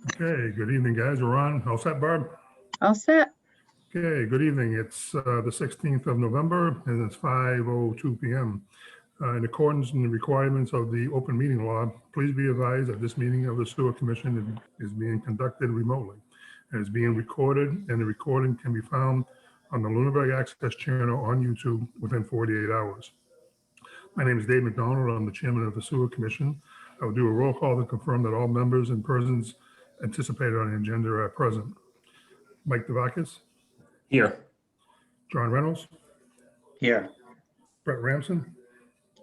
Okay, good evening, guys. We're on. All set, Barb? All set. Okay, good evening. It's the 16th of November and it's 5:02 p.m. In accordance with the requirements of the open meeting law, please be advised that this meeting of the Sewer Commission is being conducted remotely and is being recorded, and the recording can be found on the Lunenburg Access channel on YouTube within 48 hours. My name is Dave McDonald. I'm the chairman of the Sewer Commission. I will do a roll call to confirm that all members and persons anticipated on the agenda are present. Mike Devakis, Here. John Reynolds, Here. Brett Ramson,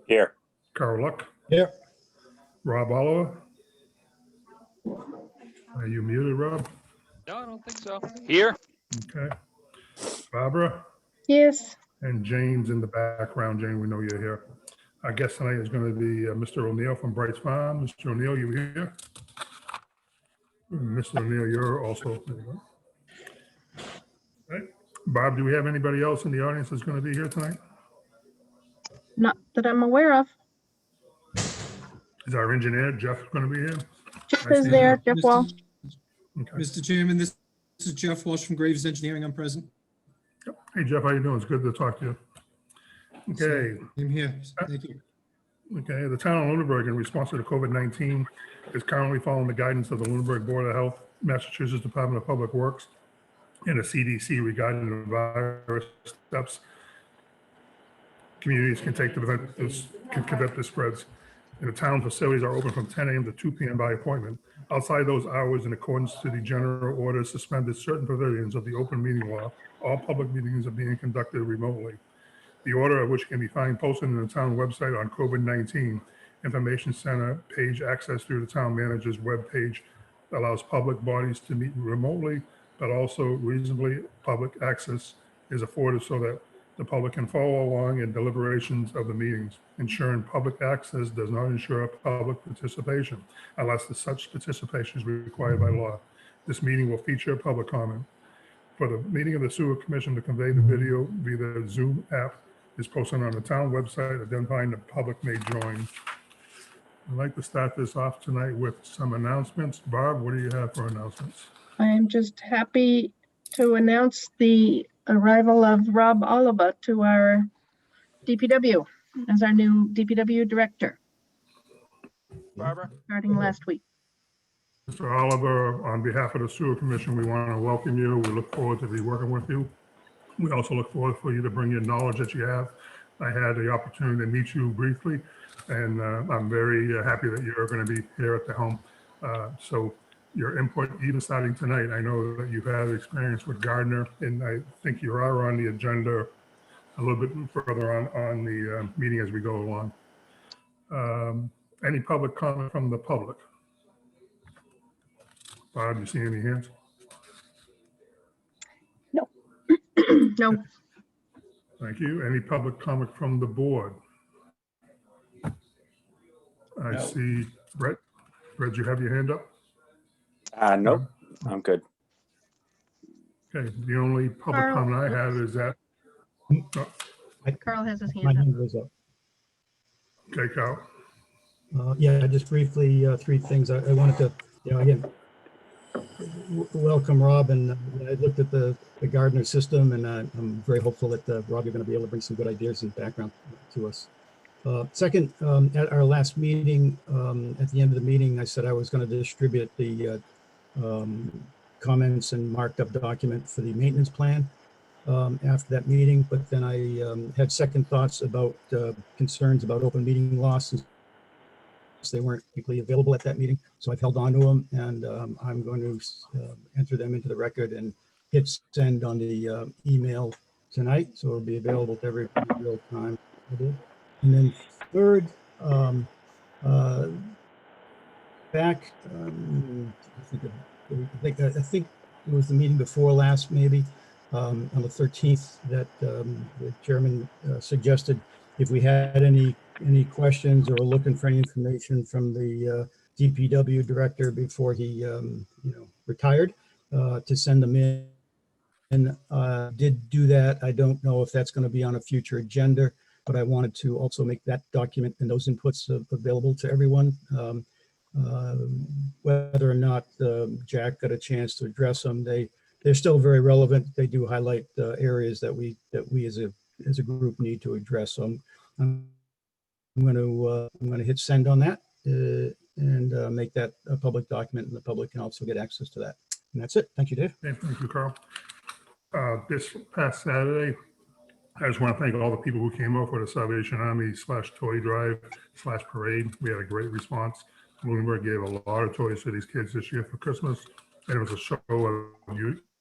Here. Carl Luck, Here. Rob Oliver. Are you muted, Rob? No, I don't think so. Here. Okay. Barbara Yes. and James in the background. Jane, we know you're here. Our guest tonight is going to be Mr. O'Neill from Bright's Farm. Mr. O'Neill, you here? Mr. O'Neill, you're also. Right. Bob, do we have anybody else in the audience that's going to be here tonight? Not that I'm aware of. Is our engineer, Jeff, going to be here? Jeff I is see there. him. Jeff Walsh. Okay. Mr. Chairman, this is Jeff Walsh from Graves Engineering. I'm present. Hey, Jeff, how you doing? It's good to talk to you. Okay. I'm here. Thank you. Okay, the town of Lunenburg, in response to the COVID-19, is currently following the guidance of the Lunenburg Board of Health, Massachusetts Department of Public Works, and the CDC regarding the virus steps communities can take to prevent the spreads. And the town facilities are open from 10 a.m. to 2 p.m. by appointment. Outside those hours, in accordance to the general order, suspended certain provisions of the open meeting law, all public meetings are being conducted remotely. The order of which can be found posted on the town website on COVID-19 Information Center page. Access through the town manager's web page allows public bodies to meet remotely, but also reasonably public access is afforded so that the public can follow along in deliberations of the meetings. Ensuring public access does not ensure public participation unless such participation is required by law. This meeting will feature public comment. For the meeting of the Sewer Commission to convey the video via the Zoom app is posted on the town website, identifying the public may join. I'd like to start this off tonight with some announcements. Barb, what do you have for announcements? I am just happy to announce the arrival of Rob Oliver to our DPW as our new DPW Director, Barbara. starting last week. Mr. Oliver, on behalf of the Sewer Commission, we want to welcome you. We look forward to be working with you. We also look forward for you to bring your knowledge that you have. I had the opportunity to meet you briefly, and I'm very happy that you're going to be here at the helm. So your input, even starting tonight, I know that you've had experience with Gardner, and I think you are on the agenda a little bit further on the meeting as we go along. Any public comment from the public? Bob, you see any hands? No, Thank you. Any public comment from the board? I No. see Brett. Brett, you have your hand up? Nope, I'm good. Okay, the only public Carl. comment I have is that, Carl has his My hand up. hand was up. okay, Carl. Yeah, just briefly, three things. I wanted to, again, welcome Rob, and I looked at the Gardner system, and I'm very hopeful that Rob, you're going to be able to bring some good ideas and background to us. Second, at our last meeting, at the end of the meeting, I said I was going to distribute the comments and marked up document for the maintenance plan after that meeting, but then I had second thoughts about concerns about open meeting law since they weren't quickly available at that meeting. So I've held on to them, and I'm going to enter them into the record and hit send on the email tonight. So it'll be available to everybody in real time. And then third, back, I think it was the meeting before last, maybe on the 13th, that the chairman suggested if we had any questions or were looking for any information from the DPW director before he retired, to send them in. And did do that. I don't know if that's going to be on a future agenda, but I wanted to also make that document and those inputs available to everyone. Whether or not Jack got a chance to address them, they're still very relevant. They do highlight areas that we as a group need to address. So I'm going to hit send on that and make that a public document, and the public can also get access to that. And that's it. Thank you, Dave. Okay, thank you, Carl. This past Saturday, I just want to thank all the people who came out for the Salvation Army / toy drive / parade. We had a great response. Lunenburg gave a lot of toys to these kids this year for Christmas. And it was a show of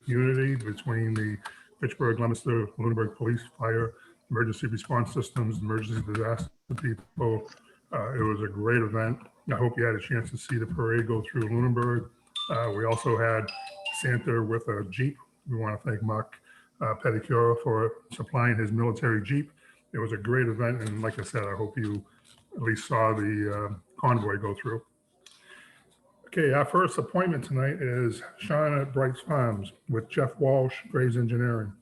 unity between the Fitchburg, Leominster, Lunenburg Police, Fire, Emergency Response Systems, Emergency Disaster people. It was a great event. I hope you had a chance to see the parade go through Lunenburg. We also had Santa with a Jeep. We want to thank Mark Pedicure for supplying his military Jeep. It was a great event, and like I said, I hope you at least saw the convoy go through. Okay, our first appointment tonight is Sean at Brights Farms with Jeff Walsh, Graves Engineering.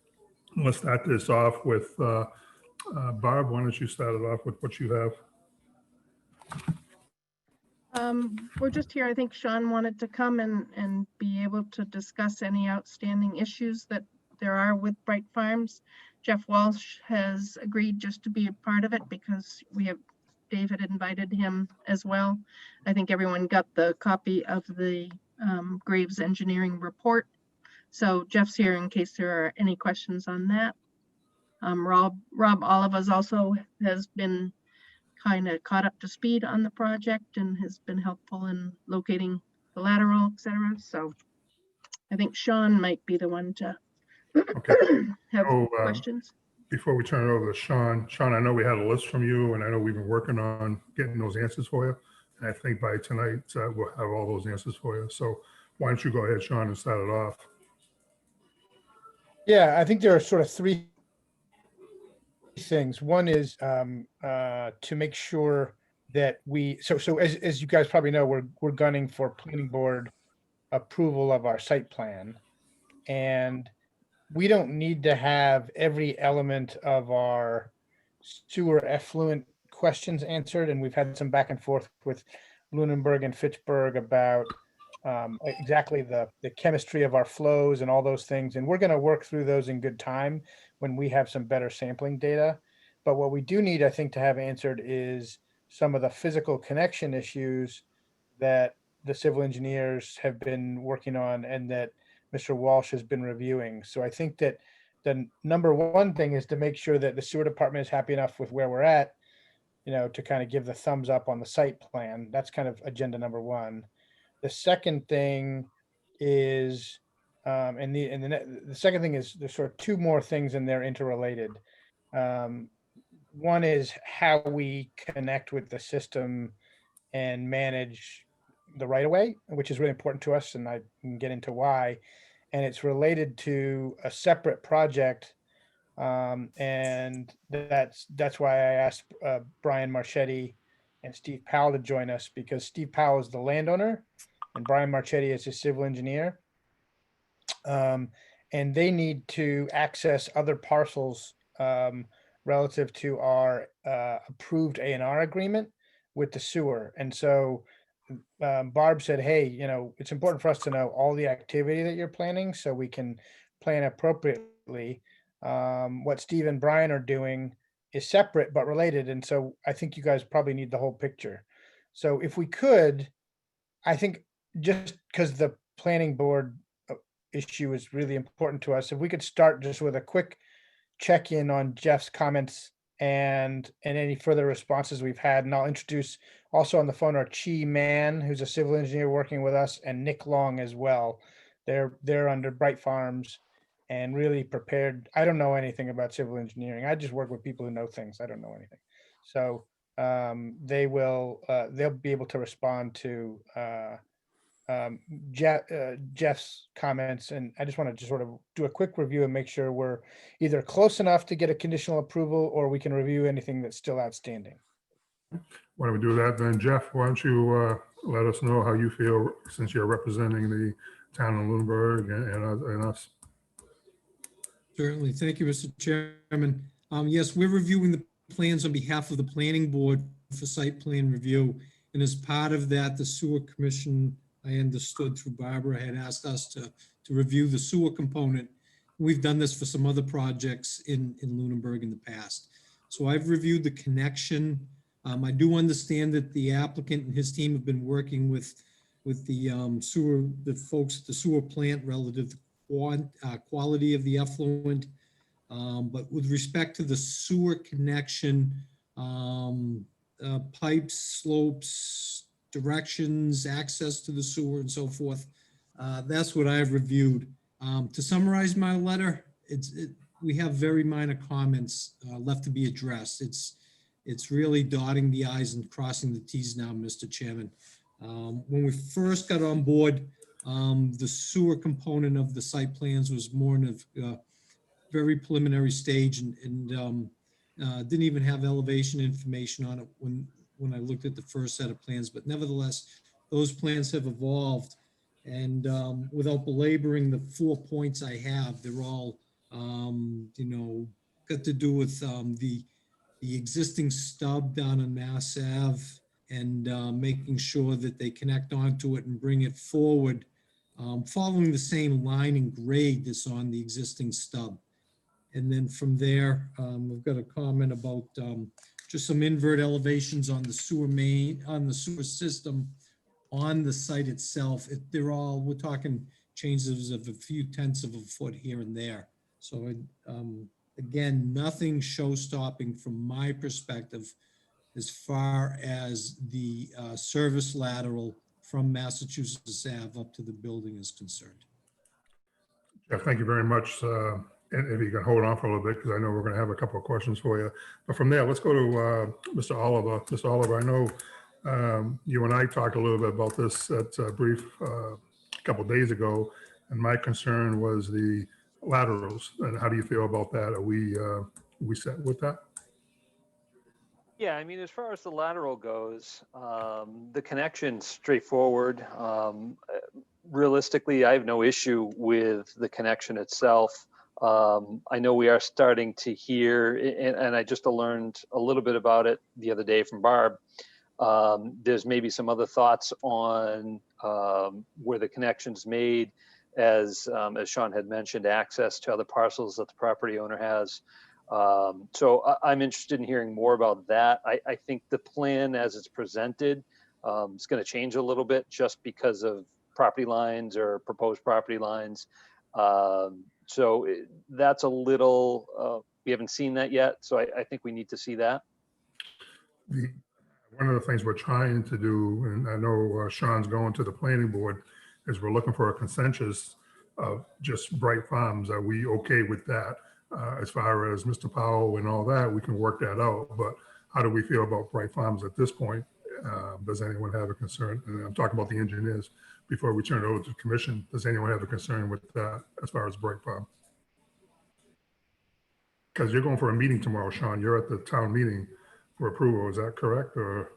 Let's start this off with Barb. Why don't you start it off with what you have? We're just here. I think Sean wanted to come and be able to discuss any outstanding issues that there are with Bright Farms. Jeff Walsh has agreed just to be a part of it because David invited him as well. I think everyone got the copy of the Graves Engineering report. So Jeff's here in case there are any questions on that. Rob Oliver also has been kind of caught up to speed on the project and has been helpful in locating the lateral, etc. So I think Sean might be the one to have questions. Before we turn it over to Sean, I know we had a list from you, and I know we've been working on getting those answers for you. And I think by tonight, we'll have all those answers for you. So why don't you go ahead, Sean, and start it off? Yeah, I think there are sort of three things. One is to make sure that so as you guys probably know, we're gunning for planning board approval of our site plan, and we don't need to have every element of our sewer effluent questions answered. And we've had some back and forth with Lunenburg and Fitchburg about exactly the chemistry of our flows and all those things. And we're going to work through those in good time when we have some better sampling data. But what we do need, I think, to have answered is some of the physical connection issues that the civil engineers have been working on and that Mr. Walsh has been reviewing. So I think that the number one thing is to make sure that the sewer department is happy enough with where we're at, to kind of give the thumbs up on the site plan. That's kind of agenda number one. The second thing is, the second thing is there's sort of two more things and they're interrelated. One is how we connect with the system and manage the right of way, which is really important to us, and I can get into why. And it's related to a separate project, and that's why I asked Brian Marchetti and Steve Powell to join us, because Steve Powell is the landowner and Brian Marchetti is his civil engineer. And they need to access other parcels relative to our approved A&R agreement with the sewer. And so Barb said, hey, it's important for us to know all the activity that you're planning so we can plan appropriately. What Steve and Brian are doing is separate but related. And so I think you guys probably need the whole picture. So if we could, I think just because the planning board issue is really important to us, if we could start just with a quick check-in on Jeff's comments and any further responses we've had. And I'll introduce also on the phone our Chi Man, who's a civil engineer working with us, and Nick Long as well. They're under Bright Farms and really prepared. I don't know anything about civil engineering. I just work with people who know things. I don't know anything. So they'll be able to respond to Jeff's comments, and I just want to just sort of do a quick review and make sure we're either close enough to get a conditional approval or we can review anything that's still outstanding. Why don't we do that then? Jeff, why don't you let us know how you feel since you're representing the town of Lunenburg and us. Certainly. Thank you, Mr. Chairman. Yes, we're reviewing the plans on behalf of the planning board for site plan review. And as part of that, the sewer commission, I understood through Barbara, had asked us to review the sewer component. We've done this for some other projects in Lunenburg in the past. So I've reviewed the connection. I do understand that the applicant and his team have been working with the sewer, the folks at the sewer plant relative to quality of the effluent. But with respect to the sewer connection, pipes, slopes, directions, access to the sewer and so forth, that's what I've reviewed. To summarize my letter, we have very minor comments left to be addressed. It's really dotting the i's and crossing the t's now, Mr. Chairman. When we first got on board, the sewer component of the site plans was more in a very preliminary stage and didn't even have elevation information on it when I looked at the first set of plans. But nevertheless, those plans have evolved. And without belaboring the 4 points I have, they're all, got to do with the existing stub down on Mass Ave and making sure that they connect onto it and bring it forward, following the same line and grade that's on the existing stub. And then from there, we've got a comment about just some invert elevations on the sewer main, on the sewer system, on the site itself. We're talking changes of a few tenths of a foot here and there. So again, nothing show-stopping from my perspective as far as the service lateral from Massachusetts Ave up to the building is concerned. Jeff, thank you very much. And if you can hold on for a little bit, because I know we're going to have a couple of questions for you. But from there, let's go to Mr. Oliver. Mr. Oliver, I know you and I talked a little bit about this at a brief couple of days ago, and my concern was the laterals. And how do you feel about that? Are we set with that? Yeah, I mean, as far as the lateral goes, the connection's straightforward. Realistically, I have no issue with the connection itself. I know we are starting to hear, and I just learned a little bit about it the other day from Barb. There's maybe some other thoughts on where the connection's made, as Sean had mentioned, access to other parcels that the property owner has. So I'm interested in hearing more about that. I think the plan as it's presented is going to change a little bit just because of property lines or proposed property lines. So that's a little, we haven't seen that yet. So I think we need to see that. One of the things we're trying to do, and I know Sean's going to the planning board, is we're looking for a consensus of just Bright Farms. Are we okay with that? As far as Mr. Powell and all that, we can work that out. But how do we feel about Bright Farms at this point? Does anyone have a concern? And I'm talking about the engineers before we turn it over to the commission. Does anyone have a concern with that as far as Bright Farm? Because you're going for a meeting tomorrow, Sean. You're at the town meeting for approval. Is that correct? Or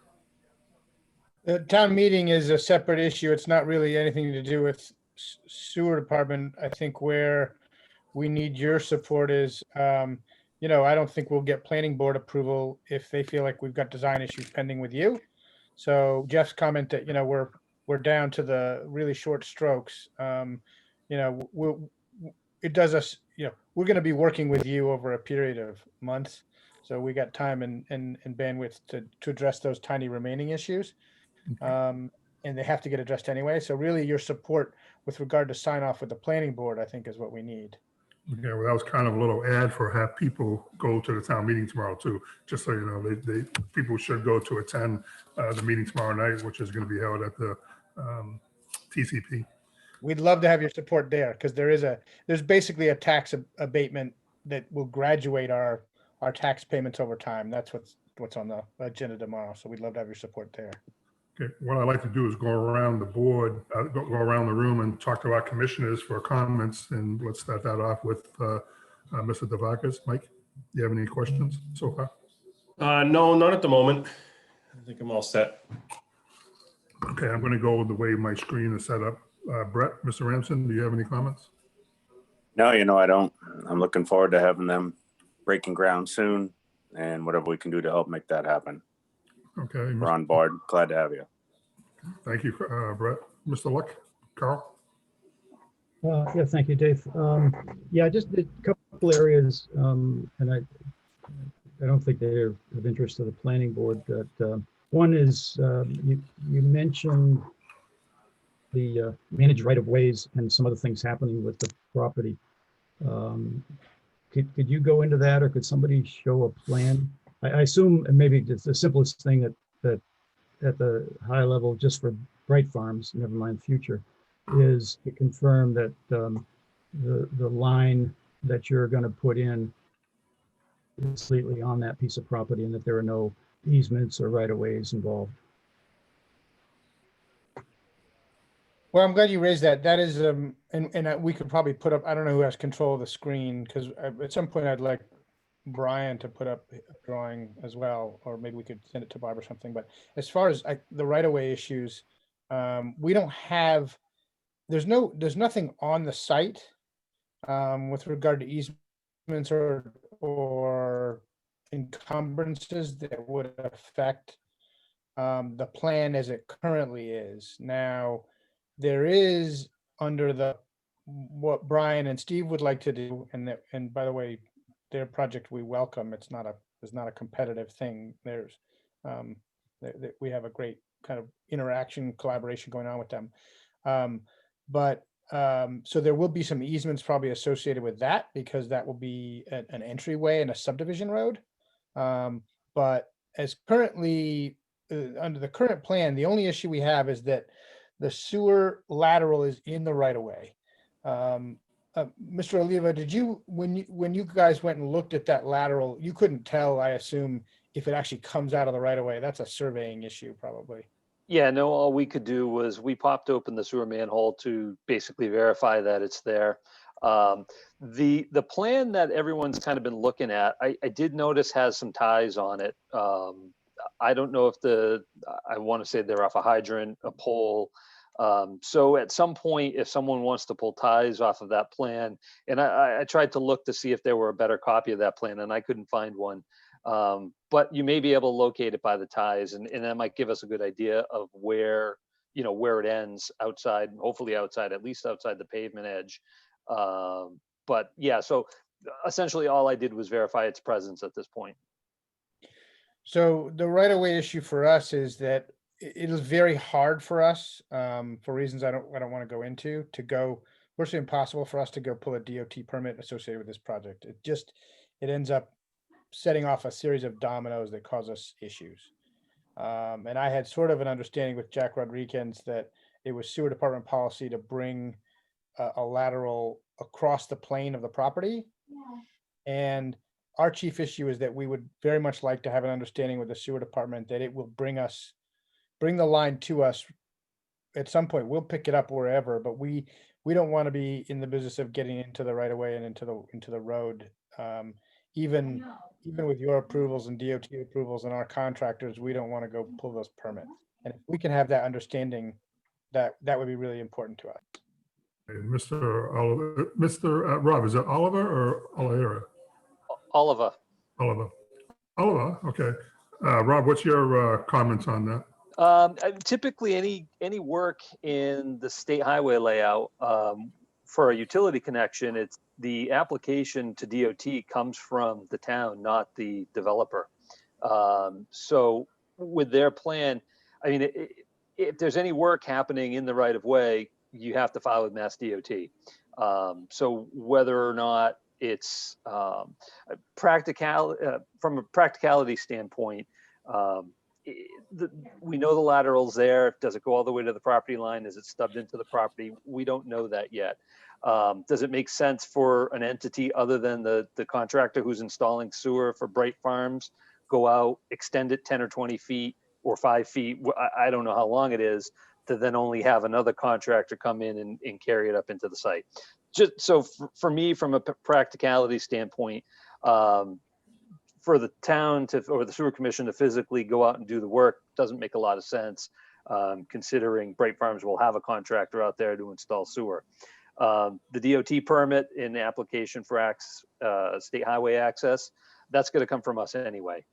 The town meeting is a separate issue. It's not really anything to do with sewer department. I think where we need your support is, I don't think we'll get planning board approval if they feel like we've got design issues pending with you. So Jeff's comment that, we're down to the really short strokes. It does us, we're going to be working with you over a period of months. So we got time and bandwidth to address those tiny remaining issues. And they have to get addressed anyway. So really your support with regard to sign off with the planning board, I think is what we need. yeah, well, that was kind of a little ad for have people go to the town meeting tomorrow too. Just so you know, people should go to attend the meeting tomorrow night, which is going to be held at the TCP. We'd love to have your support there because there's basically a tax abatement that will graduate our tax payments over time. That's what's on the agenda tomorrow. So we'd love to have your support there. Okay, what I'd like to do is go around the board, go around the room and talk to our commissioners for comments. And let's start that off with Mr. Devakis. Mike, do you have any questions so far? No, not at the moment. I think I'm all set. Okay, I'm going to go the way my screen is set up. Brett, Mr. Ramson, do you have any comments? No, I don't. I'm looking forward to having them breaking ground soon and whatever we can do to help make that happen. Okay, We're on board. Glad to have you. thank you, Brett. Mr. Luck, Carl? Yeah, thank you, Dave. Yeah, just a couple areas, and I don't think they're of interest to the planning board. That one is you mentioned the managed right-of-ways and some other things happening with the property. Could you go into that, or could somebody show a plan? I assume, and maybe it's the simplest thing that at the high level, just for Bright Farms, never mind future, is to confirm that the line that you're going to put in is completely on that piece of property and that there are no easements or right-of-ways involved. Well, I'm glad you raised that. That is, we could probably put up, I don't know who has control of the screen, because at some point I'd like Brian to put up a drawing as well, or maybe we could send it to Bob or something. But as far as the right-of-way issues, we don't have, there's nothing on the site with regard to easements or encumbrances that would affect the plan as it currently is. Now, there is under what Brian and Steve would like to do, and by the way, their project we welcome. It's not a competitive thing. There's we have a great kind of interaction, collaboration going on with them. So there will be some easements probably associated with that, because that will be an entryway and a subdivision road. But as currently under the current plan, the only issue we have is that the sewer lateral is in the right of way. Mr. Oliva, did you, when you guys went and looked at that lateral, you couldn't tell, I assume, if it actually comes out of the right of way? That's a surveying issue, probably. Yeah, no, all we could do was we popped open the sewer manhole to basically verify that it's there. The plan that everyone's kind of been looking at, I did notice has some ties on it. I don't know if I want to say they're off a hydrant, a pole. So at some point, if someone wants to pull ties off of that plan, and I tried to look to see if there were a better copy of that plan, and I couldn't find one. But you may be able to locate it by the ties, and that might give us a good idea of where it ends outside, hopefully outside, at least outside the pavement edge. But yeah, so essentially all I did was verify its presence at this point. So the right-of-way issue for us is that it is very hard for us, for reasons I don't want to go into, virtually impossible for us to go pull a DOT permit associated with this project. It ends up setting off a series of dominoes that cause us issues. And I had sort of an understanding with Jack Rodriguez that it was sewer department policy to bring a lateral across the plane of the property. And our chief issue is that we would very much like to have an understanding with the sewer department that it will bring the line to us at some point. We'll pick it up wherever, but we don't want to be in the business of getting into the right of way and into the road. Even with your approvals and DOT approvals and our contractors, we don't want to go pull those permits. And if we can have that understanding, that would be really important to us. Mr. Oliver, Mr. Rob, is it Oliver or Oliver? Oliver. Oliver, okay. Rob, what's your comments on that? Typically any work in the state highway layout for a utility connection, it's the application to DOT comes from the town, not the developer. So with their plan, I mean, if there's any work happening in the right of way, you have to file with Mass DOT. So whether or not it's from a practicality standpoint, we know the lateral's there. Does it go all the way to the property line? Is it stubbed into the property? We don't know that yet. Does it make sense for an entity other than the contractor who's installing sewer for Bright Farms go out, extend it 10 or 20 feet or 5 feet? I don't know how long it is, to then only have another contractor come in and carry it up into the site. Just so for me, from a practicality standpoint, for the town or the sewer commission to physically go out and do the work doesn't make a lot of sense, considering Bright Farms will have a contractor out there to install sewer. The DOT permit in the application for state highway access, that's going to come from us anyway.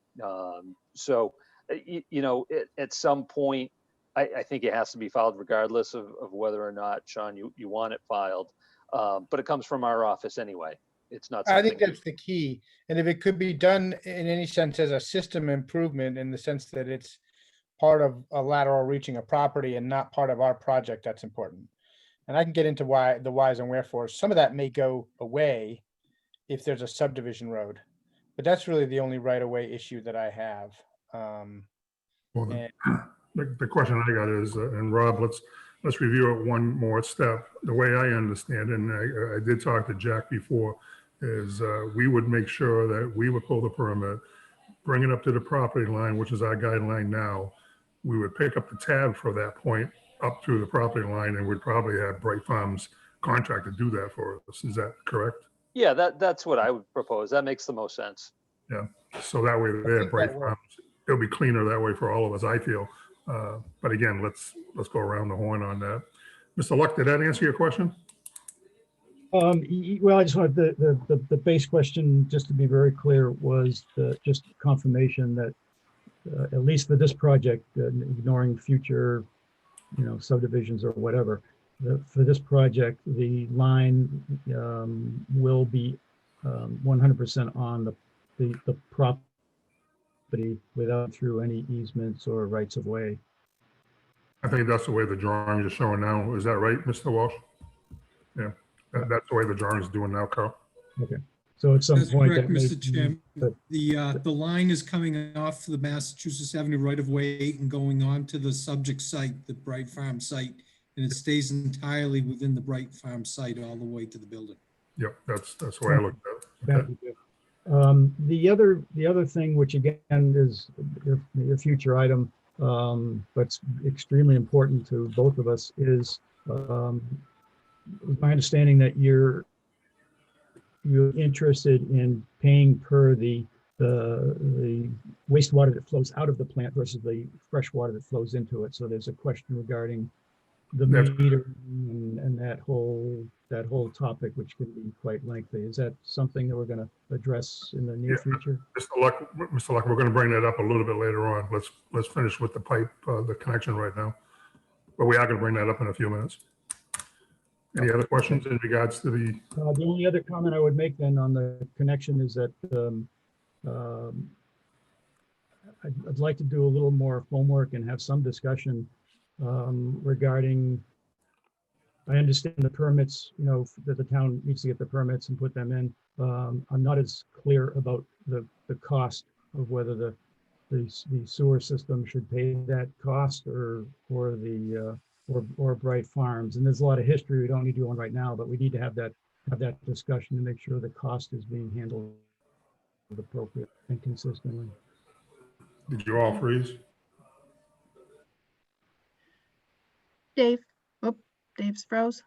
So You know, at some point, I think it has to be filed regardless of whether or not, Sean, you want it filed. But it comes from our office anyway. It's not I think something. that's the key. And if it could be done in any sense as a system improvement, in the sense that it's part of a lateral reaching a property and not part of our project, that's important. And I can get into why, the whys and wherefores. Some of that may go away if there's a subdivision road, but that's really the only right of way issue that I have. Well, And- the question I got is, and Rob, let's review it one more step. The way I understand it, and I did talk to Jack before, is we would make sure that we would pull the permit, bring it up to the property line, which is our guideline now. We would pick up the tab for that point up through the property line, and we'd probably have Bright Farms contract to do that for us. Is that correct? Yeah, that's what I would propose. That makes the most sense. Yeah. So that way they're think Bright that works. Farms. It'll be cleaner that way for all of us, I feel. But again, let's go around the horn on that. Mr. Luck, did that answer your question? Well, I just wanted the base question, just to be very clear, was just confirmation that at least for this project, ignoring future, subdivisions or whatever, for this project, the line will be 100% on the property without through any easements or rights of way. I think that's the way the drawing is showing now. Is that right, Mr. Walsh? Yeah, that's the way the drawing is doing now, Carl. Okay, so at some That's point. correct, that may Mr. be- Chairman. but- The line is coming off the Massachusetts Avenue right-of-way and going on to the subject site, the Bright Farm site, and it stays entirely within the Bright Farm site all the way to the building. Yep, that's the way I looked at it. Thank Okay. you. The other thing, which again is a future item, but it's extremely important to both of us, is my understanding that you're interested in paying per the wastewater that flows out of the plant versus the fresh water that flows into it. So there's a question regarding the That's- meter and that whole topic, which can be quite lengthy. Is that something that we're going to address in the near Yeah. future? Mr. Luck, we're going to bring that up a little bit later on. Let's finish with the pipe, the connection right now. But we are going to bring that up in a few minutes. Any other questions in regards to the, The only other comment I would make then on the connection is that I'd like to do a little more homework and have some discussion regarding, I understand the permits, that the town needs to get the permits and put them in. I'm not as clear about the cost of whether the sewer system should pay that cost or Bright Farms. And there's a lot of history. We don't need to do one right now, but we need to have that discussion to make sure the cost is being handled appropriate and consistently. did you all freeze? Dave, oh, Dave's froze.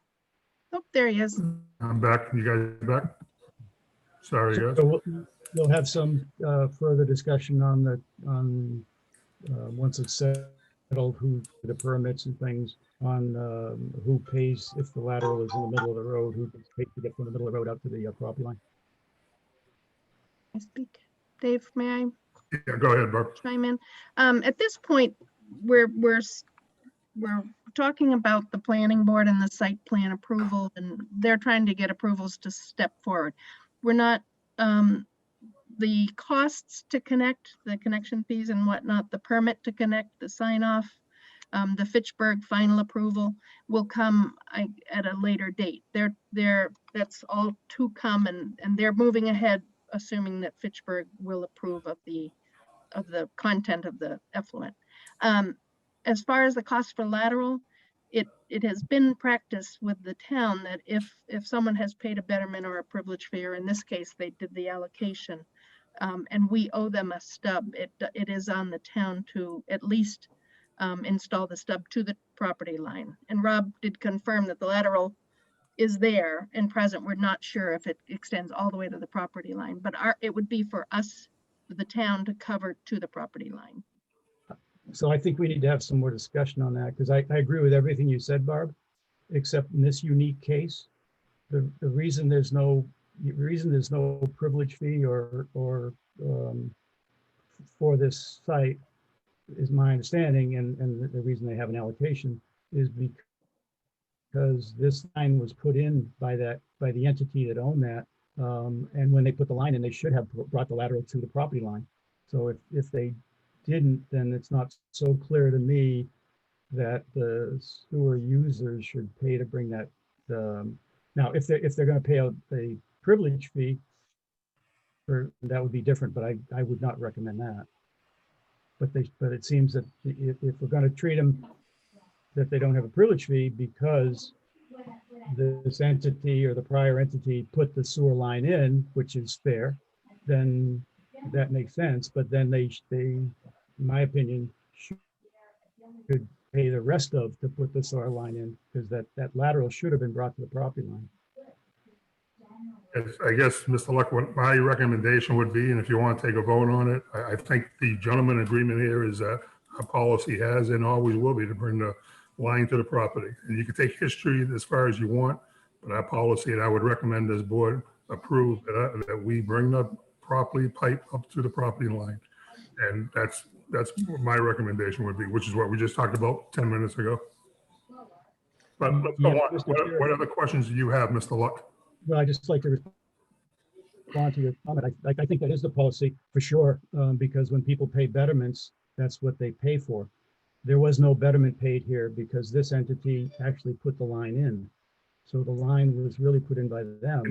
Oh, there he is. I'm back. You guys back? Sorry, guys. So we'll have some further discussion on once it's settled, who the permits and things on who pays if the lateral is in the middle of the road, who pays to get from the middle of the road out to the property line. I speak. Dave, may I Yeah, go ahead, Barb. chime in? At this point, we're talking about the planning board and the site plan approval, and they're trying to get approvals to step forward. We're not, the costs to connect, the connection fees and whatnot, the permit to connect, the sign off, the Fitchburg final approval will come at a later date. That's all to come, and they're moving ahead, assuming that Fitchburg will approve of the content of the effluent. As far as the cost for lateral, it has been practiced with the town that if someone has paid a betterment or a privilege fee, or in this case, they did the allocation, and we owe them a stub, it is on the town to at least install the stub to the property line. And Rob did confirm that the lateral is there and present. We're not sure if it extends all the way to the property line, but it would be for us, the town, to cover to the property line. So I think we need to have some more discussion on that, because I agree with everything you said, Barb, except in this unique case, the reason there's no privilege fee or for this site is my understanding, and the reason they have an allocation is because this line was put in by the entity that owned that. And when they put the line in, they should have brought the lateral to the property line. So if they didn't, then it's not so clear to me that the sewer users should pay to bring that. Now, if they're going to pay a privilege fee, that would be different, but I would not recommend that. But it seems that if we're going to treat them that they don't have a privilege fee because this entity or the prior entity put the sewer line in, which is fair, then that makes sense. But then they, in my opinion, should pay the rest to put the sewer line in, because that lateral should have been brought to the property line. I guess, Mr. Luck, what my recommendation would be, and if you want to take a vote on it, I think the gentleman agreement here is that our policy has and always will be to bring the line to the property. And you can take history as far as you want, but our policy, and I would recommend this board approve that we bring the property pipe up to the property line. And that's what my recommendation would be, which is what we just talked about 10 minutes ago. But let's go on. What other questions do you have, Mr. Luck? Well, I just like to respond to your comment. I think that is the policy for sure, because when people pay betterments, that's what they pay for. There was no betterment paid here because this entity actually put the line in. So the line was really put in by them.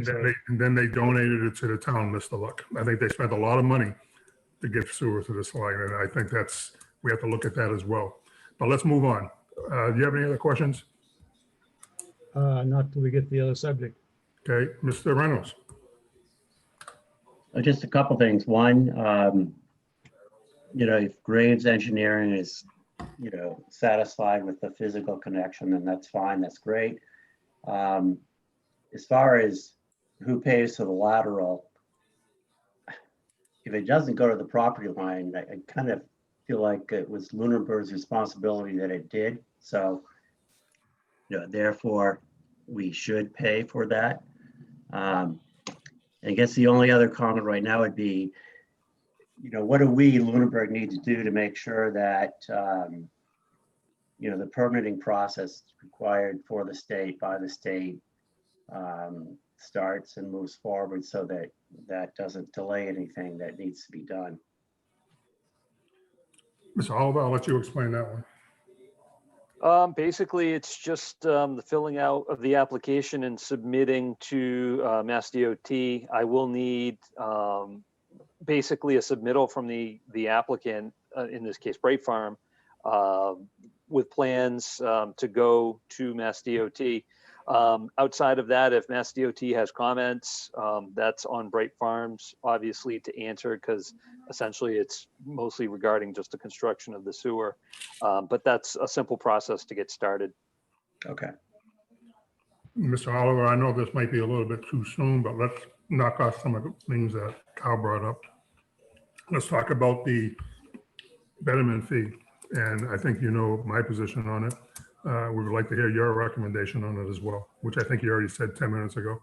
And then they donated it to the town, Mr. Luck. I think they spent a lot of money to get sewer to this line, and I think we have to look at that as well. But let's move on. Do you have any other questions? Not till we get to the other subject. Okay, Mr. Reynolds. Just a couple things. One, if Graves Engineering is, satisfied with the physical connection, then that's fine. That's great. As far as who pays for the lateral, if it doesn't go to the property line, I kind of feel like it was Lunenburg's responsibility that it did. So, therefore, we should pay for that. I guess the only other comment right now would be, what do we, Lunenburg, need to do to make sure that, the permitting process required for the state, by the state, starts and moves forward so that that doesn't delay anything that needs to be done. Mr. Oliver, I'll let you explain that one. Basically, it's just the filling out of the application and submitting to Mass DOT. I will need basically a submittal from the applicant, in this case, Bright Farm, with plans to go to Mass DOT. Outside of that, if Mass DOT has comments, that's on Bright Farms, obviously, to answer, because essentially it's mostly regarding just the construction of the sewer. But that's a simple process to get started. Okay. Mr. Oliver, I know this might be a little bit too soon, but let's knock off some of the things that Kyle brought up. Let's talk about the betterment fee. And I think you know my position on it. We would like to hear your recommendation on it as well, which I think you already said 10 minutes ago.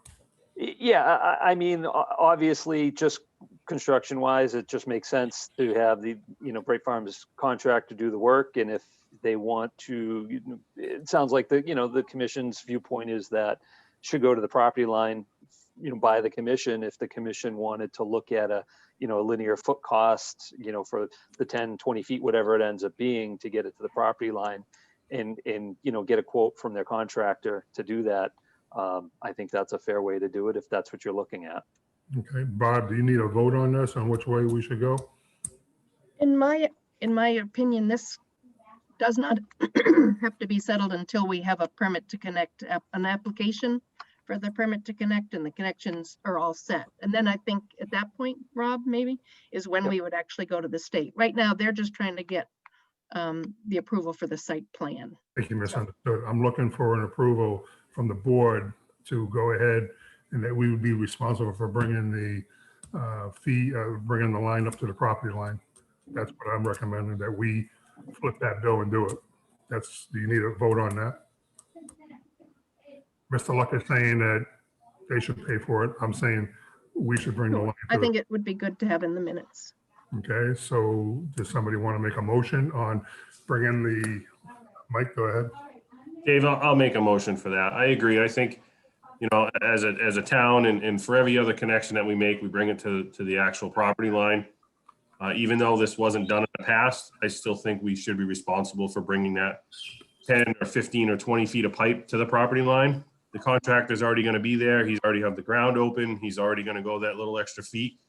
Yeah, I mean, obviously, just construction wise, it just makes sense to have the, Bright Farms contract to do the work. And if they want to, it sounds like the commission's viewpoint is that should go to the property line, by the commission. If the commission wanted to look at a linear foot cost, for the 10, 20 feet, whatever it ends up being, to get it to the property line and get a quote from their contractor to do that. I think that's a fair way to do it if that's what you're looking at. Okay, Bob, do you need a vote on this, on which way we should go? In my opinion, this does not have to be settled until we have a permit to connect, an application for the permit to connect, and the connections are all set. And then I think at that point, Rob, maybe, is when we would actually go to the state. Right now, they're just trying to get the approval for the site plan. I think you misunderstood. I'm looking for an approval from the board to go ahead, and that we would be responsible for bringing the bringing the line up to the property line. That's what I'm recommending, that we flip that bill and do it. Do you need a vote on that? Mr. Luck is saying that they should pay for it. I'm saying we should bring the line. I think it would be good to have in the minutes. Okay, so does somebody want to make a motion on bringing the, Mike, go ahead. Dave, I'll make a motion for that. I agree. I think, as a town and for every other connection that we make, we bring it to the actual property line. Even though this wasn't done in the past, I still think we should be responsible for bringing that 10 or 15 or 20 feet of pipe to the property line. The contractor's already going to be there. He's already have the ground open. He's already going to go that little extra feet.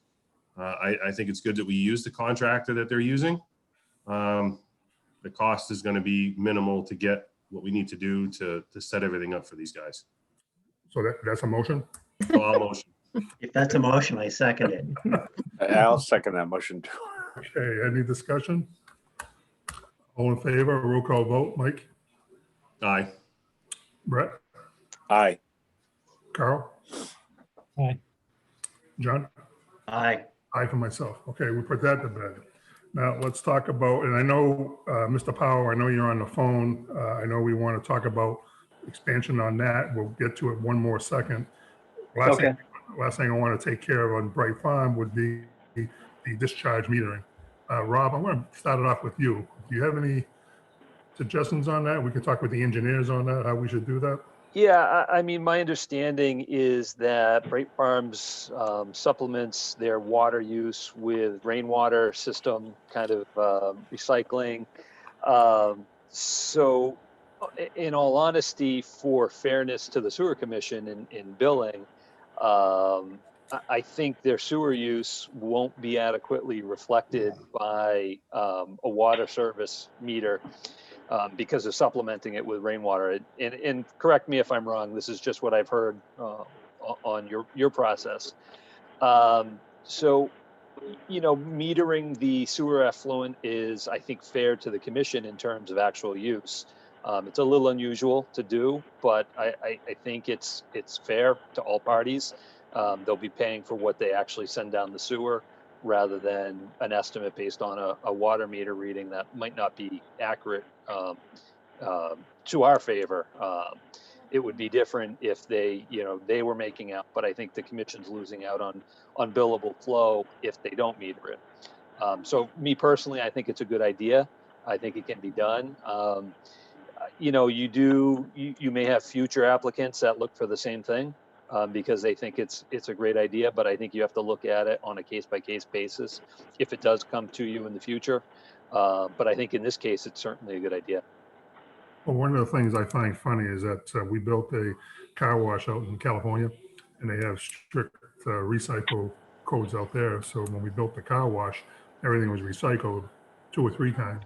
I think it's good that we use the contractor that they're using. The cost is going to be minimal to get what we need to do to set everything up for these guys. So that's a motion? So I'll motion. If that's a motion, I second it. I'll second that motion too. Okay, any discussion? All in favor, roll call vote, Mike, Aye. Brett, Aye. Carl? Aye. John? Aye. Aye for myself. Okay, we put that to bed. Now, let's talk about, and I know, Mr. Powell, I know you're on the phone. I know we want to talk about expansion on that. We'll get to it one more second. Last thing I want to take care of on Bright Farm would be the discharge metering. Rob, I'm going to start it off with you. Do you have any suggestions on that? We can talk with the engineers on that, how we should do that. Yeah, I mean, my understanding is that Bright Farms supplements their water use with rainwater system kind of recycling. So in all honesty, for fairness to the sewer commission in billing, I think their sewer use won't be adequately reflected by a water service meter. Because of supplementing it with rainwater. And correct me if I'm wrong, this is just what I've heard on your process. So, metering the sewer effluent is, I think, fair to the commission in terms of actual use. It's a little unusual to do, but I think it's fair to all parties. They'll be paying for what they actually send down the sewer, rather than an estimate based on a water meter reading that might not be accurate to our favor. It would be different if they were making out, but I think the commission's losing out on billable flow if they don't meter it. So me personally, I think it's a good idea. I think it can be done. You may have future applicants that look for the same thing. Because they think it's a great idea, but I think you have to look at it on a case-by-case basis if it does come to you in the future. But I think in this case, it's certainly a good idea. Well, one of the things I find funny is that we built a car wash out in California, and they have strict recycle codes out there. So when we built the car wash, everything was recycled 2 or 3 times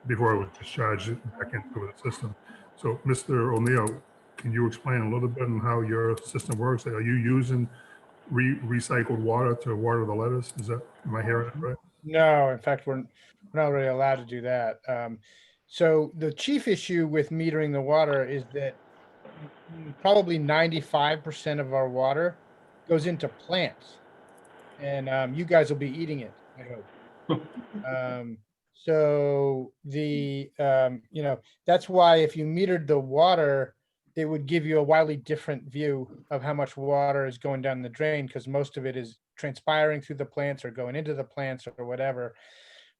before it was discharged back into the system. So, Mr. O'Neill, can you explain a little bit on how your system works? Are you using recycled water to water the lettuce? Am I hearing it right? No, in fact, we're not really allowed to do that. So the chief issue with metering the water is that probably 95% of our water goes into plants, and you guys will be eating it, I hope. So that's why if you metered the water, it would give you a wildly different view of how much water is going down the drain, because most of it is transpiring through the plants or going into the plants or whatever.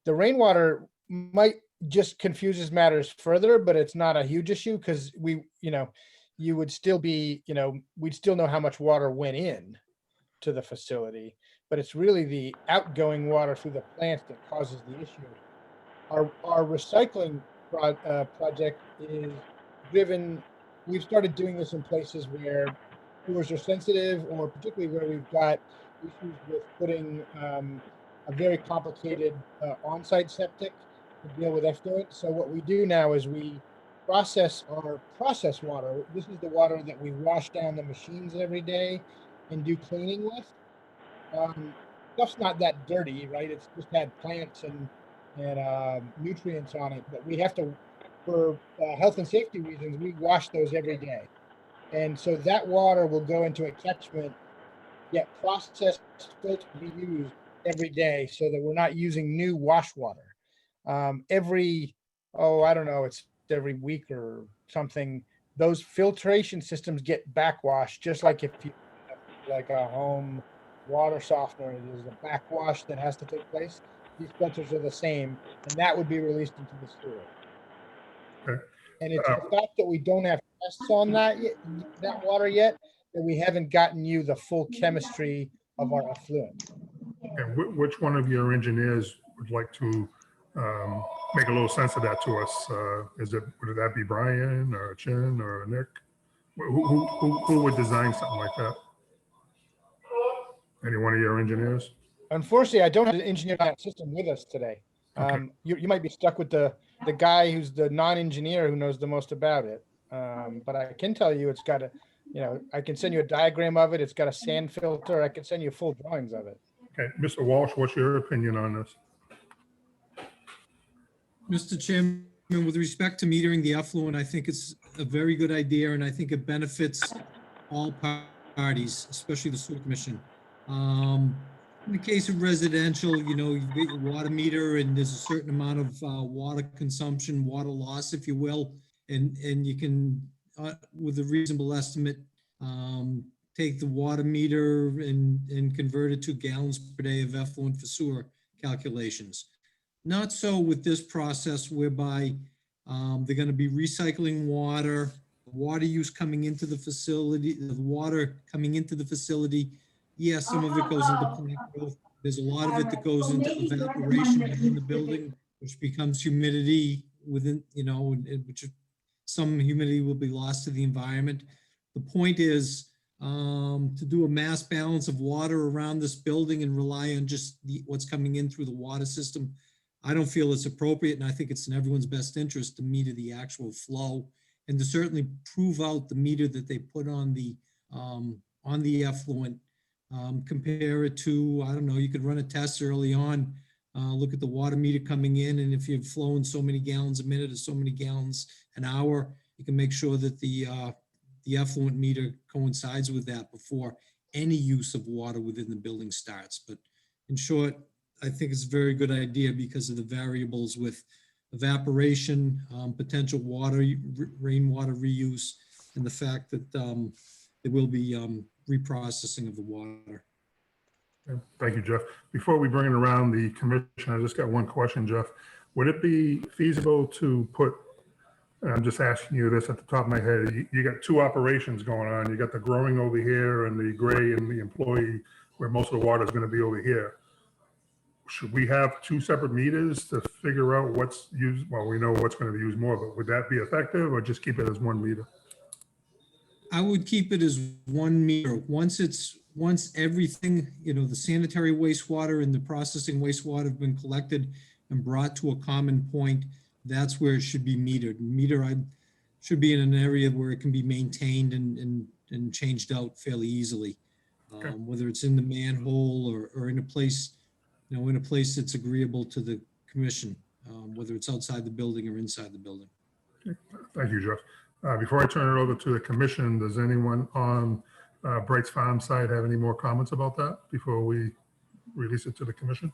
The rainwater might just confuses matters further, but it's not a huge issue because you would still be, we'd still know how much water went in to the facility, but it's really the outgoing water through the plants that causes the issue. Our recycling project is driven. We've started doing this in places where sewers are sensitive, or particularly where we've got issues with putting a very complicated on-site septic to deal with effluent. So what we do now is we process our process water. This is the water that we wash down the machines every day and do cleaning with. Stuff's not that dirty, right? It's just had plants and nutrients on it, but we have to, for health and safety reasons, we wash those every day. And so that water will go into a catchment, get processed, filtered, to be used every day, so that we're not using new wash water. It's every week or something, those filtration systems get backwash, just like if you have like a home water softener, there's a backwash that has to take place. These filters are the same, and that would be released into the sewer. Okay. And it's the fact that we don't have tests on that yet, that water yet, that we haven't gotten you the full chemistry of our effluent. And which one of your engineers would like to make a little sense of that to us? Would that be Brian or Chin or Nick? Who would design something like that? Any one of your engineers? Unfortunately, I don't have an engineer on that system with us today. Okay. You might be stuck with the guy who's the non-engineer who knows the most about it. But I can tell you it's got I can send you a diagram of it. It's got a sand filter. I can send you full drawings of it. Okay, Mr. Walsh, what's your opinion on this? Mr. Chairman, with respect to metering the effluent, I think it's a very good idea, and I think it benefits all parties, especially the sewer commission. In the case of residential, you get your water meter and there's a certain amount of water consumption, water loss, if you will, and you can, with a reasonable estimate, take the water meter and convert it to gallons per day of effluent for sewer calculations. Not so with this process whereby they're going to be recycling water, water use coming into the facility, the water coming into the facility. Yes, some of it goes into plant growth. There's a lot of it that goes into evaporation within the building, which becomes humidity within, which some humidity will be lost to the environment. The point is to do a mass balance of water around this building and rely on just what's coming in through the water system. I don't feel it's appropriate, and I think it's in everyone's best interest to meter the actual flow and to certainly prove out the meter that they put on the effluent. Compare it to, I don't know, you could run a test early on, look at the water meter coming in, and if you've flown so many gallons a minute or so many gallons an hour, you can make sure that the effluent meter coincides with that before any use of water within the building starts. But in short, I think it's a very good idea because of the variables with evaporation, potential rainwater reuse, and the fact that there will be reprocessing of the water. Okay, thank you, Jeff. Before we bring it around the commission, I just got one question, Jeff. Would it be feasible to put, and I'm just asking you this at the top of my head, you got two operations going on. You got the growing over here and the gray and the employee where most of the water is going to be over here. Should we have two separate meters to figure out what's used? Well, we know what's going to be used more, but would that be effective or just keep it as one meter? I would keep it as one meter. Once everything, the sanitary wastewater and the processing wastewater have been collected and brought to a common point, that's where it should be metered. Should be in an area where it can be maintained and changed out fairly easily. Okay. Whether it's in the manhole or in a place, in a place that's agreeable to the commission, whether it's outside the building or inside the building. Okay. Thank you, Jeff. Before I turn it over to the commission, does anyone on Bright's Farm side have any more comments about that before we release it to the commission?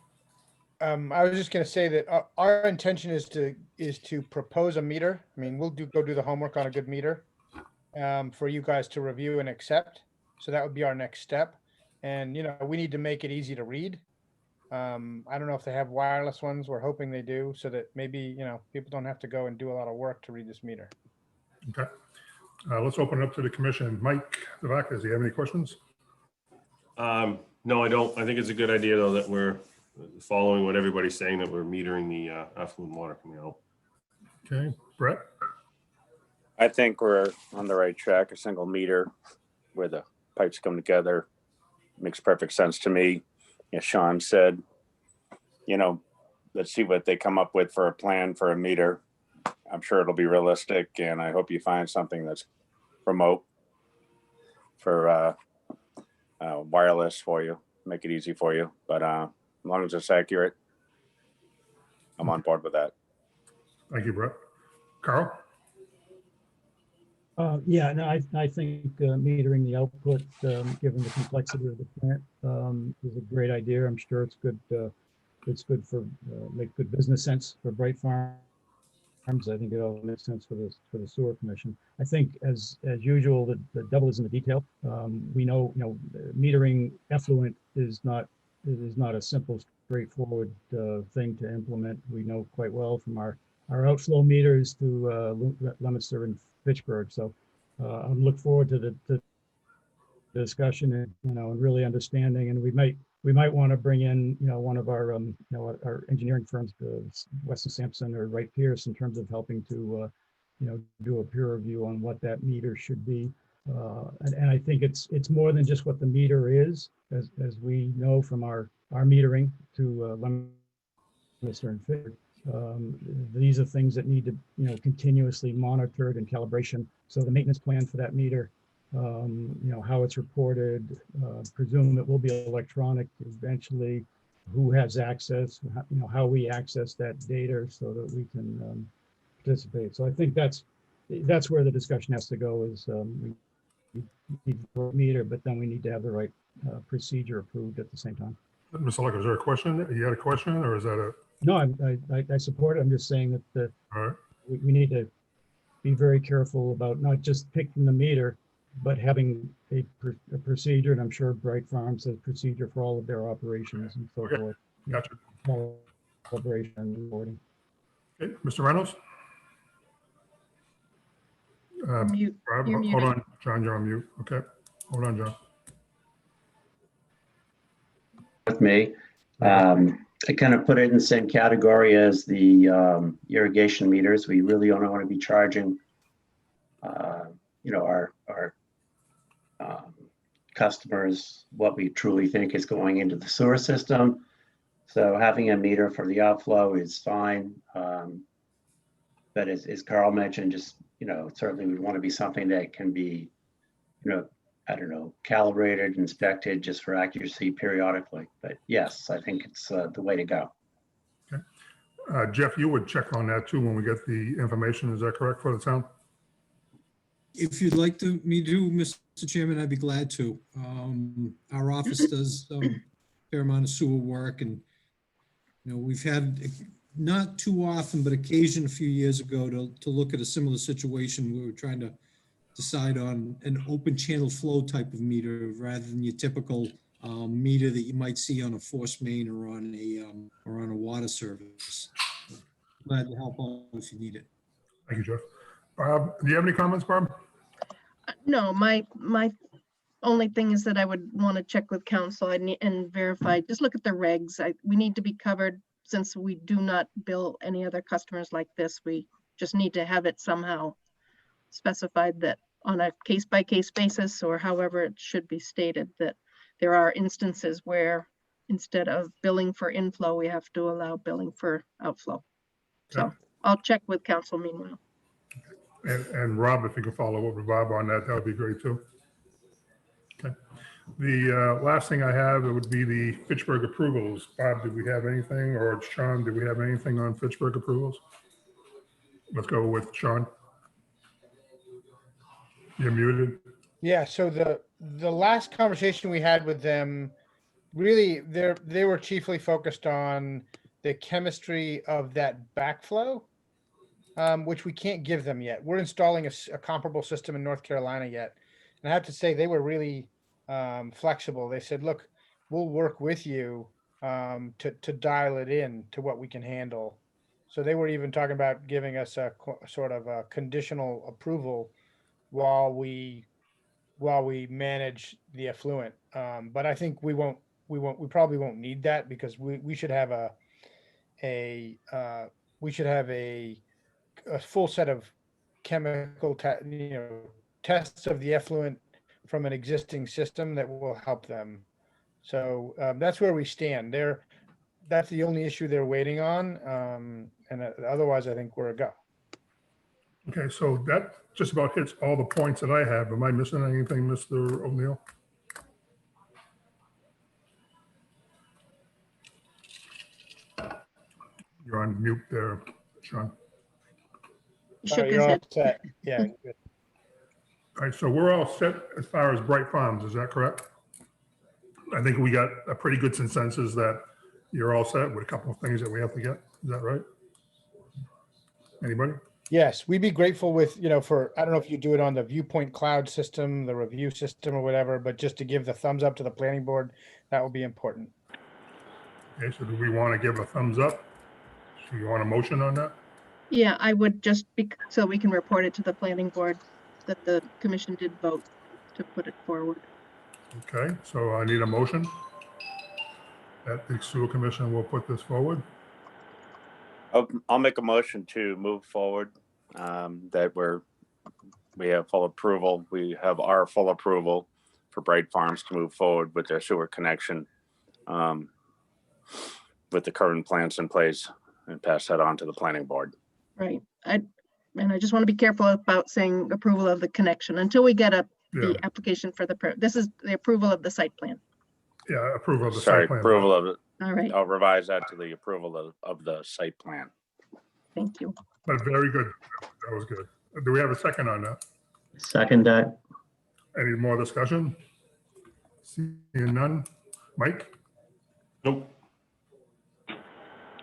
I was just going to say that our intention is to propose a meter. I mean, we'll go do the homework on a good meter for you guys to review and accept. So that would be our next step. And, we need to make it easy to read. I don't know if they have wireless ones. We're hoping they do, so that maybe, people don't have to go and do a lot of work to read this meter. Okay. Let's open it up to the commission. Mike Devakis, do you have any questions? No, I don't. I think it's a good idea, though, that we're following what everybody's saying, that we're metering the effluent water coming out. Okay. Brett? I think we're on the right track. A single meter where the pipes come together makes perfect sense to me. As Sean said, let's see what they come up with for a plan for a meter. I'm sure it'll be realistic, and I hope you find something that's remote for wireless for you, make it easy for you. But as long as it's accurate, I'm on board with that. Thank you, Brett. Carl? Yeah, no, I think metering the output, given the complexity of the plant, is a great idea. I'm sure it's good. It's good for make good business sense for Bright Farm. I think it all makes sense for the sewer commission. I think as usual, the devil is in the detail. We know, metering effluent is not a simple, straightforward thing to implement. We know quite well from our outflow meters to Leominster and Fitchburg. So I'm look forward to the discussion and, and really understanding. And we might want to bring in, one of our, our engineering firms, Weston Sampson or Wright Pierce, in terms of helping to, do a peer review on what that meter should be. And I think it's more than just what the meter is, as we know from our metering to Leominster and Fitchburg. These are things that need to, continuously monitored and calibration. So the maintenance plan for that meter, how it's reported, presume it will be electronic eventually, who has access, how we access that data so that we can participate. So I think that's where the discussion has to go is we need a meter, but then we need to have the right procedure approved at the same time. Mr. Luck, is there a question? You had a question, or is that a? No, I support it. I'm just saying that All right. we need to be very careful about not just picking the meter, but having a procedure, and I'm sure Bright Farms has procedure for all of their operations and so Okay. forth. Gotcha. Calibration and reporting. Okay, Mr. Reynolds? Mute. Rob, You're hold muted. on, John, you're on mute. Okay, hold on, John. With me. I kind of put it in the same category as the irrigation meters. We really don't want to be charging, our customers what we truly think is going into the sewer system. So having a meter for the outflow is fine. But as Carl mentioned, just, certainly we want to be something that can be, calibrated, inspected just for accuracy periodically. But yes, I think it's the way to go. Jeff, you would check on that too when we get the information. Is that correct for the town? If you'd like me to, Mr. Chairman, I'd be glad to. Our office does a fair amount of sewer work, and we've had not too often, but occasion a few years ago to look at a similar situation. We were trying to decide on an open channel flow type of meter rather than your typical meter that you might see on a force main or on a water service. Glad to help out if you need it. Thank you, Jeff. Barb, do you have any comments, Barb? No, my only thing is that I would want to check with council and verify, just look at the regs. We need to be covered since we do not bill any other customers like this. We just need to have it somehow specified that on a case-by-case basis, or however it should be stated, that there are instances where instead of billing for inflow, we have to allow billing for outflow. So I'll check with council meanwhile. And Rob, if you could follow up with Bob on that, that would be great too. Okay. The last thing I have, it would be the Fitchburg approvals. Bob, did we have anything, or Sean, did we have anything on Fitchburg approvals? Let's go with Sean. You're muted. Yeah, so the last conversation we had with them, really, they were chiefly focused on the chemistry of that backflow, which we can't give them yet. We're installing a comparable system in North Carolina yet. And I have to say, they were really flexible. They said, look, we'll work with you to dial it in to what we can handle. So they were even talking about giving us a sort of a conditional approval while we manage the effluent. But I think we probably won't need that, because we should have a full set of chemical tests of the effluent from an existing system that will help them. So that's where we stand. That's the only issue they're waiting on. And otherwise, I think we're a go. Okay, so that just about hits all the points that I have. Am I missing anything, Mr. O'Neill? You're on mute there, Sean. He shook his You're all head. set. Yeah. Good. All right, so we're all set as far as Bright Farms, is that correct? I think we got a pretty good consensus that you're all set with a couple of things that we have to get. Is that right? Anybody? Yes, we'd be grateful with, for, I don't know if you do it on the Viewpoint Cloud system, the review system or whatever, but just to give the thumbs up to the planning board, that would be important. Okay, so do we want to give a thumbs up? Do you want a motion on that? Yeah, I would just be, so we can report it to the planning board that the commission did vote to put it forward. Okay, so I need a motion that the sewer commission will put this forward. I'll make a motion to move forward, that we have full approval. We have our full approval for Bright Farms to move forward with their sewer connection, with the current plans in place, and pass that on to the planning board. Right. And I just want to be careful about saying approval of the connection until we get Yeah, the application for this is the approval of the site plan. yeah, approval of the Sorry, site plan. approval of it. All right, I'll revise that to the approval of the site plan. thank you. But very good. That was good. Do we have a second on that? Second that. Any more discussion? Seeing none. Mike? Nope.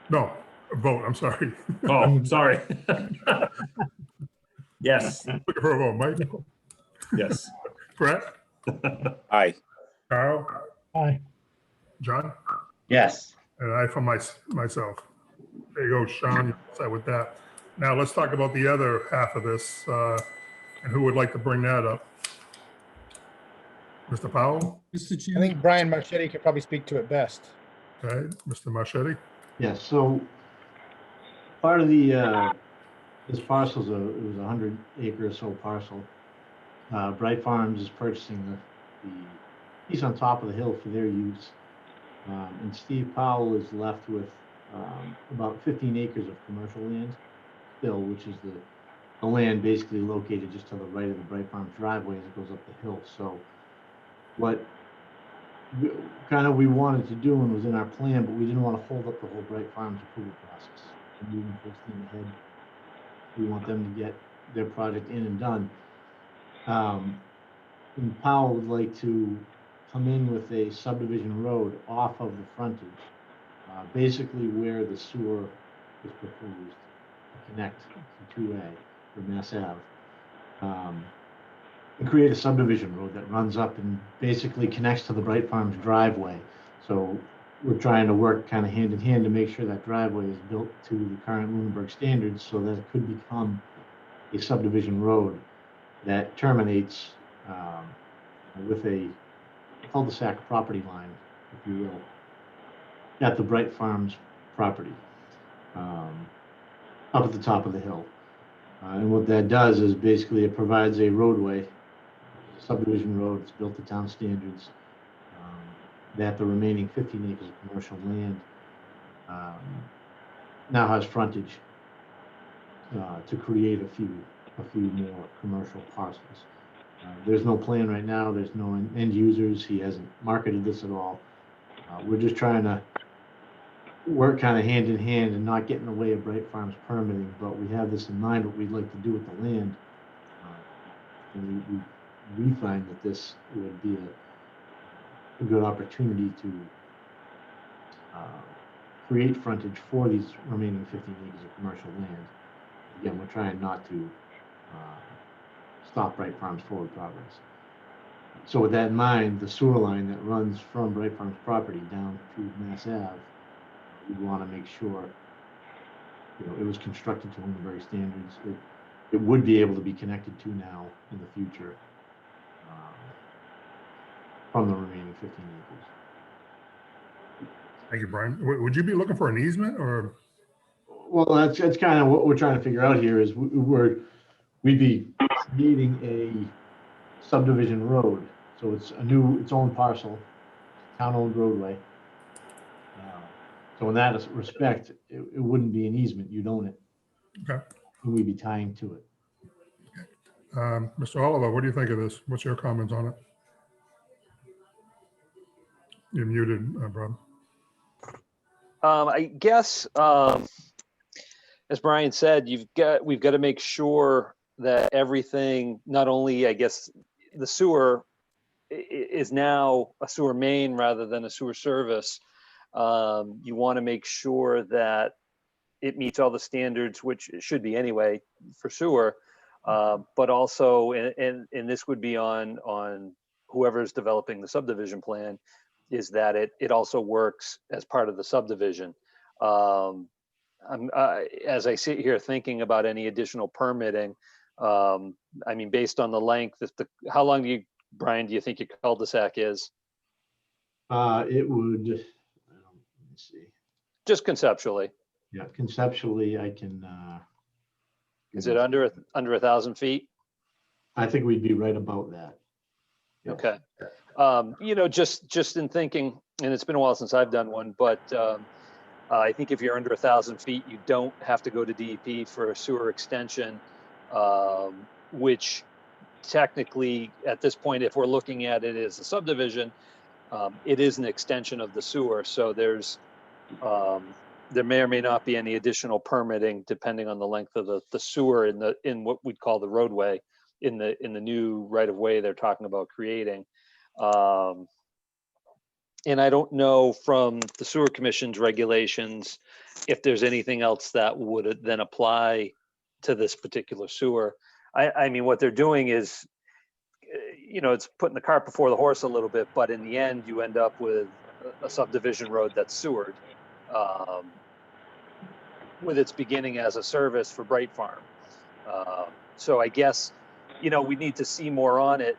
No, vote, I'm sorry. Oh, sorry. Yes, Looking for a vote. Mike? yes. Brett? Aye. Carl? Aye. John? Yes. And I for myself. There you go, Sean, side with that. Now let's talk about the other half of this, and who would like to bring that up? Mr. Powell? Mr. I Chairman, think Brian Marchetti could probably speak to it best. Okay, Mr. Marchetti? Yes, so part of the, this parcel's it was a 100-acre or so parcel. Bright Farms is purchasing the piece on top of the hill for their use. And Steve Powell is left with about 15 acres of commercial land still, which is the land basically located just to the right of the Bright Farms driveway as it goes up the hill. So what we wanted to do and was in our plan, but we didn't want to hold up the whole Bright Farms approval process. And moving full steam ahead, we want them to get their project in and done. And Powell would like to come in with a subdivision road off of the frontage, basically where the sewer is proposed to connect to 2A or Mass Ave. And create a subdivision road that runs up and basically connects to the Bright Farms driveway. So we're trying to work kind of hand in hand to make sure that driveway is built to the current Lunenburg standards so that it could become a subdivision road that terminates with a cul-de-sac property line, if you will, at the Bright Farms property, up at the top of the hill. And what that does is basically it provides a roadway, subdivision road, it's built to town standards, that the remaining 15 acres of commercial land now has frontage to create a few more commercial parcels. There's no plan right now, there's no end users, he hasn't marketed this at all. We're just trying to work kind of hand in hand and not get in the way of Bright Farms permitting, but we have this in mind, what we'd like to do with the land. And we find that this would be a good opportunity to create frontage for these remaining 15 acres of commercial land. Again, we're trying not to stop Bright Farms forward progress. So with that in mind, the sewer line that runs from Bright Farms property down to Mass Ave, we want to make sure, it was constructed to Lunenburg standards. It would be able to be connected to now in the future from the remaining 15 acres. Thank you, Brian. Would you be looking for an easement or? Well, that's kind of what we're trying to figure out here is we'd be creating a subdivision road. So it's its own parcel, town-owned roadway. So in that respect, it wouldn't be an easement, you'd own it. Okay. And we'd be tying to it. Mr. Oliver, what do you think of this? What's your comments on it? You're muted, Rob. I guess, as Brian said, we've got to make sure that everything, not only, I guess, the sewer is now a sewer main rather than a sewer service. You want to make sure that it meets all the standards, which it should be anyway for sewer. But also, and this would be on whoever's developing the subdivision plan, is that it also works as part of the subdivision. As I sit here thinking about any additional permitting, I mean, based on the length, how long Brian, do you think your cul-de-sac is? It would, let me see. Just conceptually. Yeah, conceptually, I can. Is it under 1,000 feet? I think we'd be right about that. Yes. Okay. You know, just in thinking, and it's been a while since I've done one, but I think if you're under 1,000 feet, you don't have to go to DEP for a sewer extension, which technically at this point, if we're looking at it as a subdivision, it is an extension of the sewer. So there may or may not be any additional permitting depending on the length of the sewer in what we'd call the roadway in the new right of way they're talking about creating. And I don't know from the sewer commission's regulations if there's anything else that would then apply to this particular sewer. I mean, what they're doing is, you know, it's putting the cart before the horse a little bit, but in the end, you end up with a subdivision road that's sewered, with its beginning as a service for Bright Farm. So I guess, you know, we need to see more on it.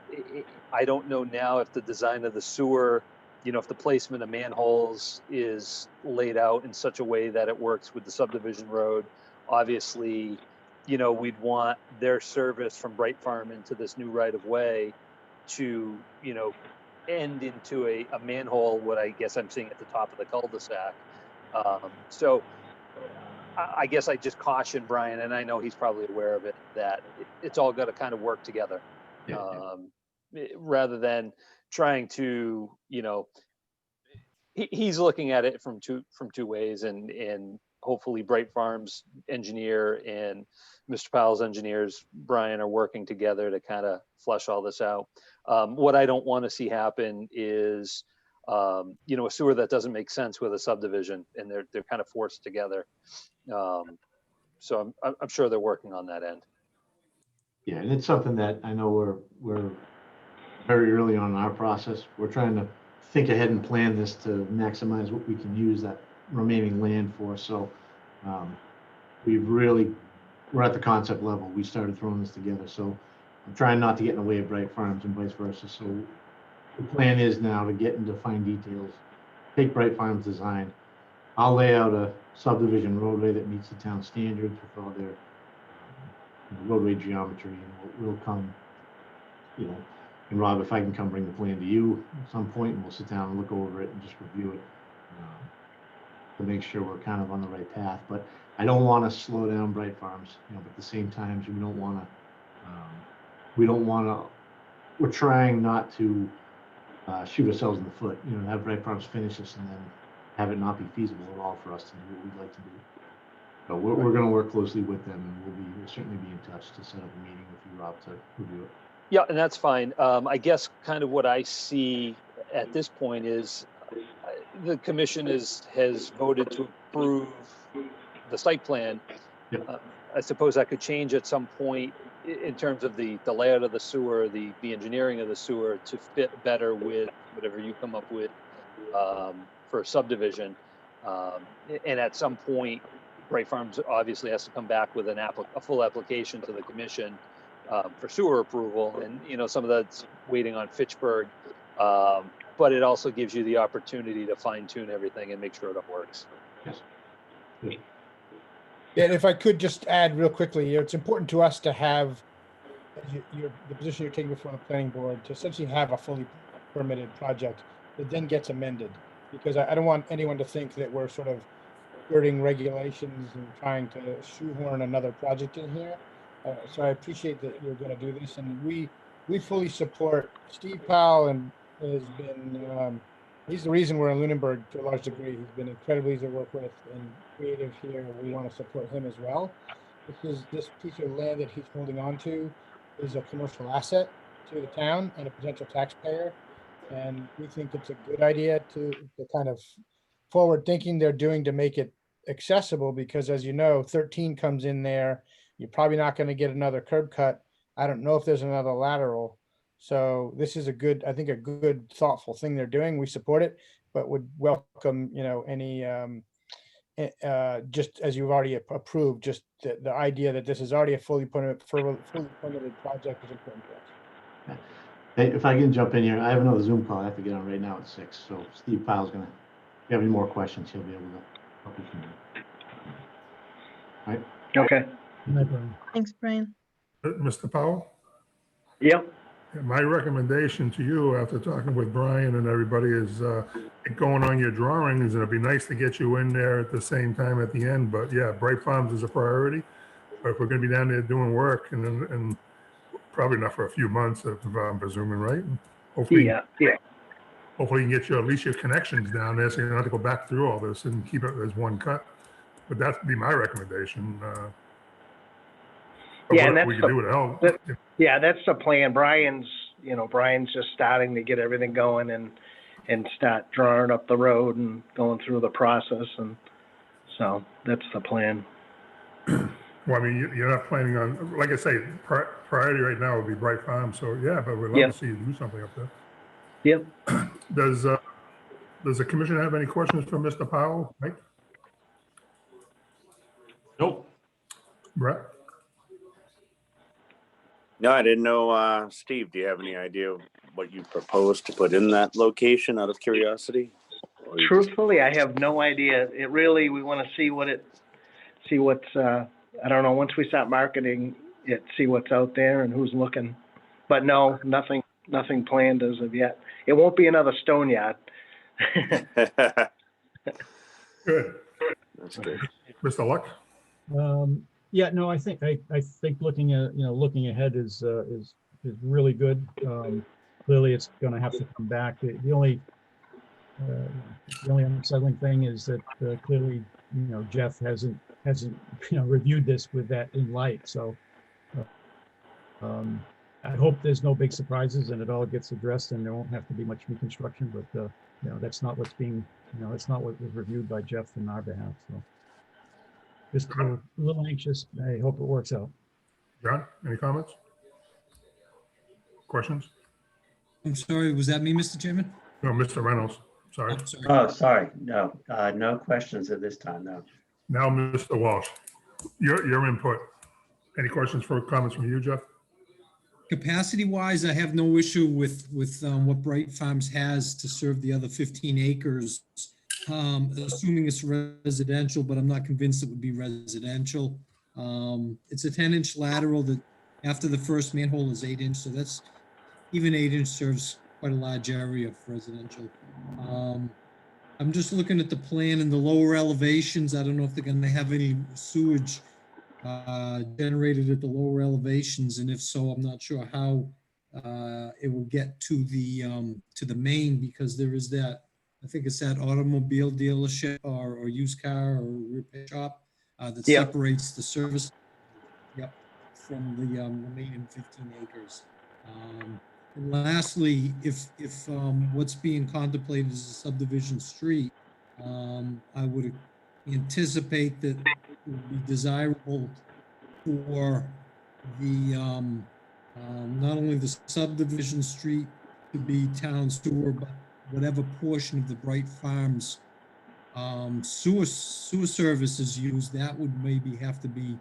I don't know now if the design of the sewer, you know, if the placement of manholes is laid out in such a way that it works with the subdivision road. Obviously, you know, we'd want their service from Bright Farm into this new right of way to, you know, end into a manhole, what I guess I'm seeing at the top of the cul-de-sac. So I guess I just caution Brian, and I know he's probably aware of it, that it's all got to kind of work together. Yeah. Rather than trying to, you know, he's looking at it from two ways, and hopefully Bright Farm's engineer and Mr. Powell's engineers, Brian, are working together to kind of flesh all this out. What I don't want to see happen is, you know, a sewer that doesn't make sense with a subdivision, and they're kind of forced together. So I'm sure they're working on that end. Yeah, and it's something that I know we're very early on in our process. We're trying to think ahead and plan this to maximize what we can use that remaining land for. So we're at the concept level. We started throwing this together. So I'm trying not to get in the way of Bright Farms and vice versa. So the plan is now to get into fine details, take Bright Farms design. I'll lay out a subdivision roadway that meets the town standards with all their roadway geometry, and we'll come, you know, and Rob, if I can come bring the plan to you at some point, and we'll sit down and look over it and just review it to make sure we're kind of on the right path. But I don't want to slow down Bright Farms, you know, but at the same time, we're trying not to shoot ourselves in the foot, you know, have Bright Farms finish this and then have it not be feasible at all for us to do what we'd like to do. So we're going to work closely with them, and we'll certainly be in touch to set up a meeting with you, Rob, to review it. Yeah, and that's fine. I guess kind of what I see at this point is the commission has voted to approve the site plan. Yep. I suppose that could change at some point in terms of the layout of the sewer, the engineering of the sewer to fit better with whatever you come up with for a subdivision. And at some point, Bright Farms obviously has to come back with a full application to the commission for sewer approval, and you know, some of that's waiting on Fitchburg, but it also gives you the opportunity to fine tune everything and make sure it all works. Yes. Good. Yeah, and if I could just add real quickly, you know, it's important to us to have the position you're taking before the planning board to essentially have a fully permitted project that then gets amended, because I don't want anyone to think that we're sort of skirting regulations and trying to shoehorn another project in here. So I appreciate that you're going to do this, and we fully support Steve Powell, and has been he's the reason we're in Lunenburg to a large degree. He's been incredibly easy to work with and creative here. We want to support him as well, because this piece of land that he's holding on to is a commercial asset to the town and a potential taxpayer, and we think it's a good idea to the kind of forward thinking they're doing to make it accessible because as you know, 13 comes in there. You're probably not going to get another curb cut. I don't know if there's another lateral. So this is I think a good thoughtful thing they're doing. We support it, but would welcome, any, just as you've already approved, just the idea that this is already a fully permitted project is important to us. Hey, if I can jump in here, I have another Zoom call I have to get on right now at 6. So Steve Powell's gonna, if you have any more questions, he'll be able to help you from there. All right. Okay. Good night, Brian. Thanks, Brian. Mr. Powell? Yep. My recommendation to you after talking with Brian and everybody is get going on your drawings, and it'd be nice to get you in there at the same time at the end. But yeah, Bright Farms is a priority. But if we're going to be down there doing work, and probably not for a few months, if I'm presuming, right? Hopefully, Yeah. hopefully you can get at least your connections down there, so you don't have to go back through all this and keep it as one cut. But that'd be my recommendation. Yeah, and what that's we can do to help. Yeah, that's the plan. Brian's just starting to get everything going and start drawing up the road and going through the process. And so that's the plan. Well, I mean, you're not planning on, like I say, priority right now would be Bright Farm. So yeah, but we'd love Yep. to see you do something up there. Yep. Does the commission have any questions for Mr. Powell? Mike? Nope. Brett? No, I didn't know, Steve, do you have any idea what you propose to put in that location out of curiosity? Or you just- Truthfully, I have no idea. We want to see what's, I don't know, once we start marketing it, see what's out there and who's looking. But no, nothing planned as of yet. It won't be another stone yard. Good. That's good. Mr. Luck? Yeah, no, I think looking ahead is really good. Clearly, it's going to have to come back. The only unsettling thing is that clearly, Jeff hasn't reviewed this with that in light. So I hope there's no big surprises and it all gets addressed and there won't have to be much reconstruction. But that's not what's being, it's not what was reviewed by Jeff on our behalf. So. Just a little anxious. I hope it works out. John, any comments? Questions? I'm sorry, was that me, Mr. Chairman? No, Mr. Reynolds, sorry. Oh, sorry. Oh, sorry, no, no questions at this time, no. Now, Mr. Walsh, your input. Any questions or comments from you, Jeff? Capacity wise, I have no issue with what Bright Farms has to serve the other 15 acres. Assuming it's residential, but I'm not convinced it would be residential. It's a 10-inch lateral that after the first manhole is 8-inch. So that's even 8-inch serves quite a large area for residential. I'm just looking at the plan and the lower elevations. I don't know if they're going to have any sewage generated at the lower elevations. And if so, I'm not sure how it will get to the main, because there is that, I think it's that automobile dealership or used car or repair shop that Yep. separates the service from the remaining 15 acres. And lastly, if what's being contemplated is a subdivision street, I would anticipate that it would be desirable for the not only the subdivision street to be town sewer, but whatever portion of the Bright Farms sewer service is used, that would maybe have to be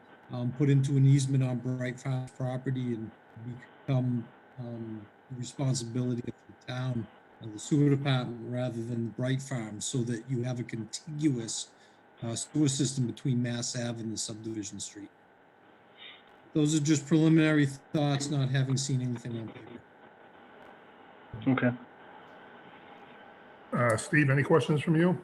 put into an easement on Bright Farms property and become the responsibility of the town, of the sewer department, rather than the Bright Farms, so that you have a contiguous sewer system between Mass Ave and the subdivision street. Those are just preliminary thoughts, not having seen anything on paper. Okay. Steve, any questions from you?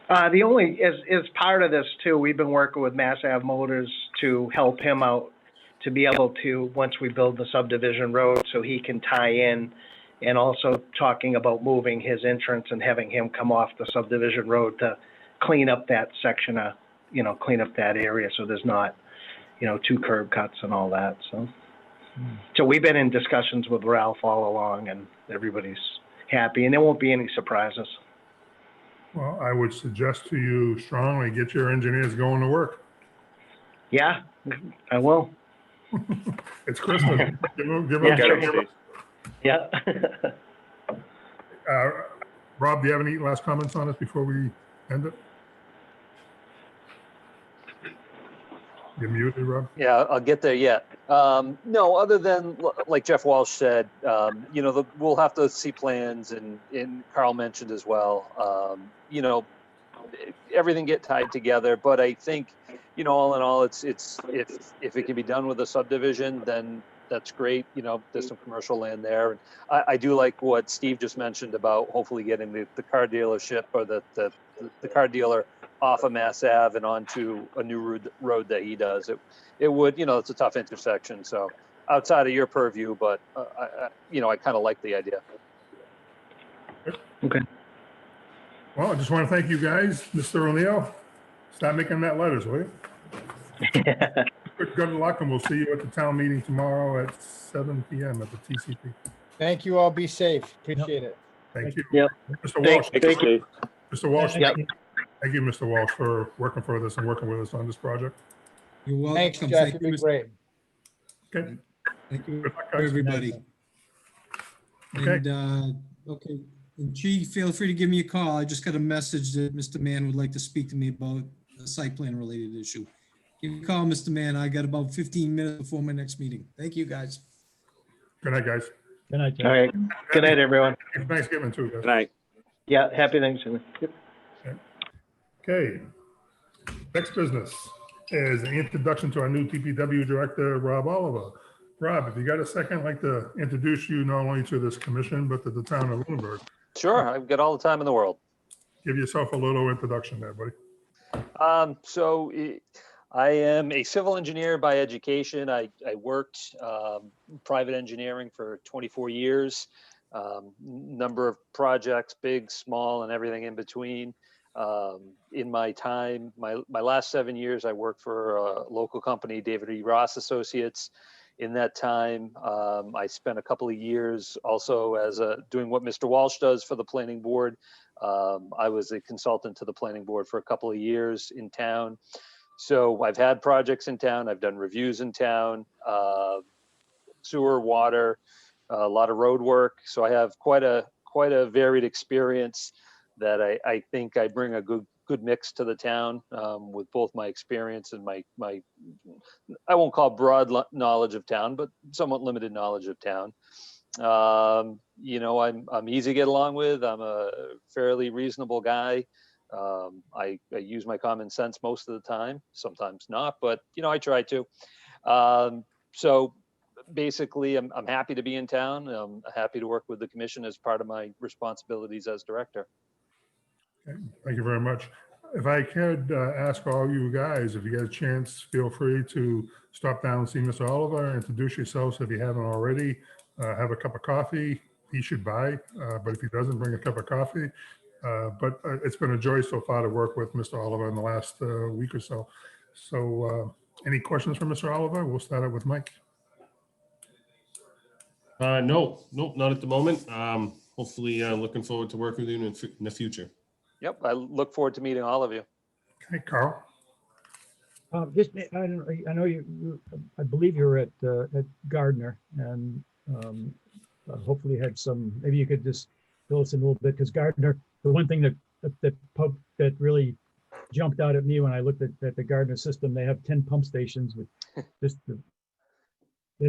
The only, as part of this too, we've been working with Mass Ave Motors to help him out to be able to, once we build the subdivision road, so he can tie in, and also talking about moving his entrance and having him come off the subdivision road to clean up that section of, clean up that area so there's not, 2 curb cuts and all that. So we've been in discussions with Ralph all along and everybody's happy and there won't be any surprises. Well, I would suggest to you strongly, get your engineers going to work. Yeah, I will. It's Christmas. Give them Yeah. Get 'em, Steve. Yeah. Rob, do you have any last comments on this before we end it? You're muted, Rob. Yeah, I'll get there yet. No, other than like Jeff Walsh said, we'll have to see plans, and Carl mentioned as well. Everything get tied together, but I think, all in all, it's if it can be done with a subdivision, then that's great. There's some commercial land there, and I do like what Steve just mentioned about hopefully getting the car dealership or the car dealer off of Mass Ave and onto a new road that he does. It would, it's a tough intersection. So outside of your purview, but I kind of like the idea. Okay. Well, I just want to thank you guys. Mr. O'Neill, stop making that letters, will you? Good luck, and we'll see you at the town meeting tomorrow at 7 p.m. at the TCP. Thank you all. Be safe. Appreciate it. Thank you. Yep. Mr. Walsh. Thank you, Steve. Mr. Walsh. Yep. Thank you, Mr. Walsh, for working for this and working with us on this project. You're welcome. Thanks, Jeff. Thank You've you, been Mr. great. Okay. Thank you, Good luck, guys. everybody. Okay. And, okay, and G, feel free to give me a call. I just got a message that Mr. Mann would like to speak to me about a site plan related issue. Give me a call, Mr. Mann. I got about 15 minutes before my next meeting. Thank you, guys. Good night, guys. Good night, Jeff. All right. Good night, everyone. Happy Thanksgiving too, Good guys. night. Yeah, happy Thanksgiving. Yep. Okay. Next business is an introduction to our new Tpw Director, Rob Oliver. Rob, if you got a second, I'd like to introduce you not only to this commission, but to the town of Lunenburg. Sure, I've got all the time in the world. Give yourself a little introduction there, buddy. I am a civil engineer by education. I worked private engineering for 24 years, number of projects, big, small, and everything in between. In my time, my last 7 years, I worked for a local company, David E. Ross Associates. In that time, I spent a couple of years also as doing what Mr. Walsh does for the planning board. I was a consultant to the planning board for a couple of years in town. So I've had projects in town. I've done reviews in town, sewer, water, a lot of road work. So I have quite a varied experience that I think I bring a good mix to the town with both my experience and my I won't call broad knowledge of town, but somewhat limited knowledge of town. I'm easy to get along with. I'm a fairly reasonable guy. I use my common sense most of the time, sometimes not, but I try to. So basically, I'm happy to be in town. I'm happy to work with the commission as part of my responsibilities as director. Okay, thank you very much. If I could ask all you guys, if you get a chance, feel free to stop down and see Mr. Oliver, introduce yourselves if you haven't already, have a cup of coffee. He should buy, but if he doesn't, bring a cup of coffee. But it's been a joy so far to work with Mr. Oliver in the last week or so. So any questions for Mr. Oliver? We'll start out with Mike. No, not at the moment. Hopefully, looking forward to working with you in the future. Yep, I look forward to meeting all of you. Okay, Carl. I know I believe you're at Gardner, and hopefully had some, maybe you could just fill us in a little bit, because Gardner, the one thing that really jumped out at me when I looked at the Gardner system, they have 10 pump stations with just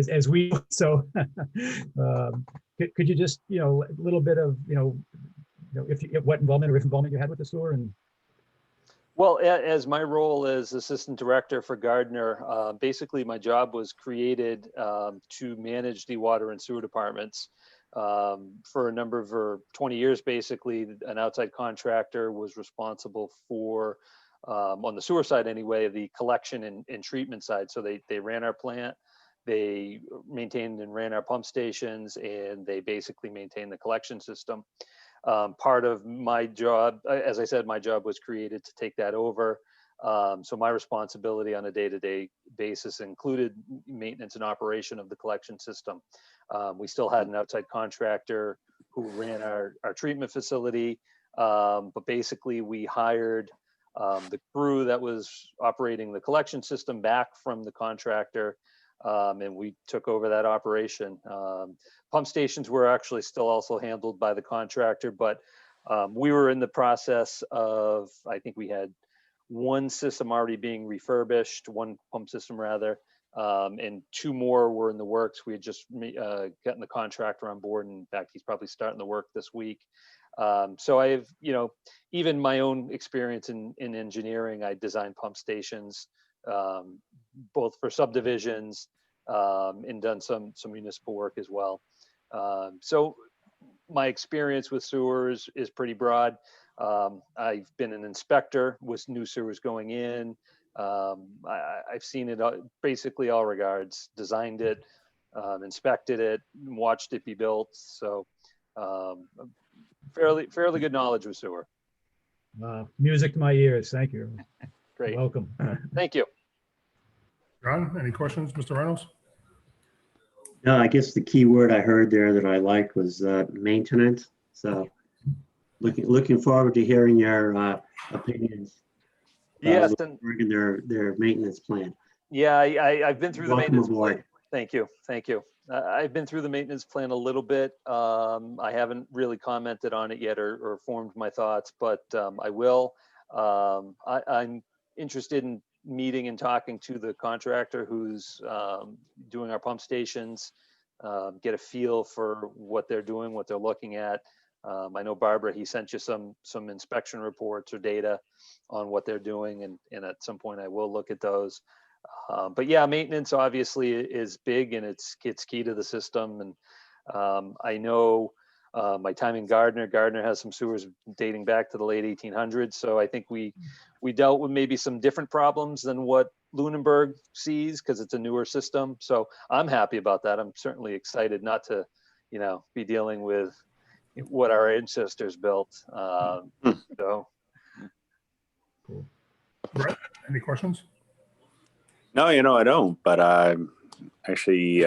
as we, so could you just, a little bit of, what involvement or if involvement you had with the sewer? And Well, as my role as assistant director for Gardner, basically my job was created to manage the water and sewer departments for a number of 20 years. Basically, an outside contractor was responsible for, on the sewer side anyway, the collection and treatment side. So they ran our plant, they maintained and ran our pump stations, and they basically maintained the collection system. Part of my job, as I said, my job was created to take that over. So my responsibility on a day-to-day basis included maintenance and operation of the collection system. We still had an outside contractor who ran our treatment facility. But basically we hired the crew that was operating the collection system back from the contractor, and we took over that operation. Pump stations were actually still also handled by the contractor, but we were in the process of, I think we had one system already being refurbished, one pump system rather, and two more were in the works. We had just gotten the contractor on board. And in fact, he's probably starting the work this week. So I have, even my own experience in engineering, I designed pump stations, both for subdivisions, and done some municipal work as well. So my experience with sewers is pretty broad. I've been an inspector with new sewers going in. I've seen it basically all regards, designed it, inspected it, watched it be built. So fairly good knowledge with sewer. Music to my ears. Thank you. Great. Welcome. Thank you. John, any questions, Mr. Reynolds? No, I guess the key word I heard there that I liked was maintenance. So looking forward to hearing your opinions. Yes, and Regarding their maintenance plan. yeah, I've been through the Welcome maintenance plan. aboard. Thank you. I've been through the maintenance plan a little bit. I haven't really commented on it yet or formed my thoughts, but I will. I'm interested in meeting and talking to the contractor who's doing our pump stations, get a feel for what they're doing, what they're looking at. I know Barbara, he sent you some inspection reports or data on what they're doing, and at some point I will look at those. But yeah, maintenance obviously is big, and it's key to the system. And I know my time in Gardner has some sewers dating back to the late 1800s. So I think we dealt with maybe some different problems than what Lunenburg sees, because it's a newer system. So I'm happy about that. I'm certainly excited not to, be dealing with what our ancestors built. So. Cool. Brett, any questions? No, I don't, but actually,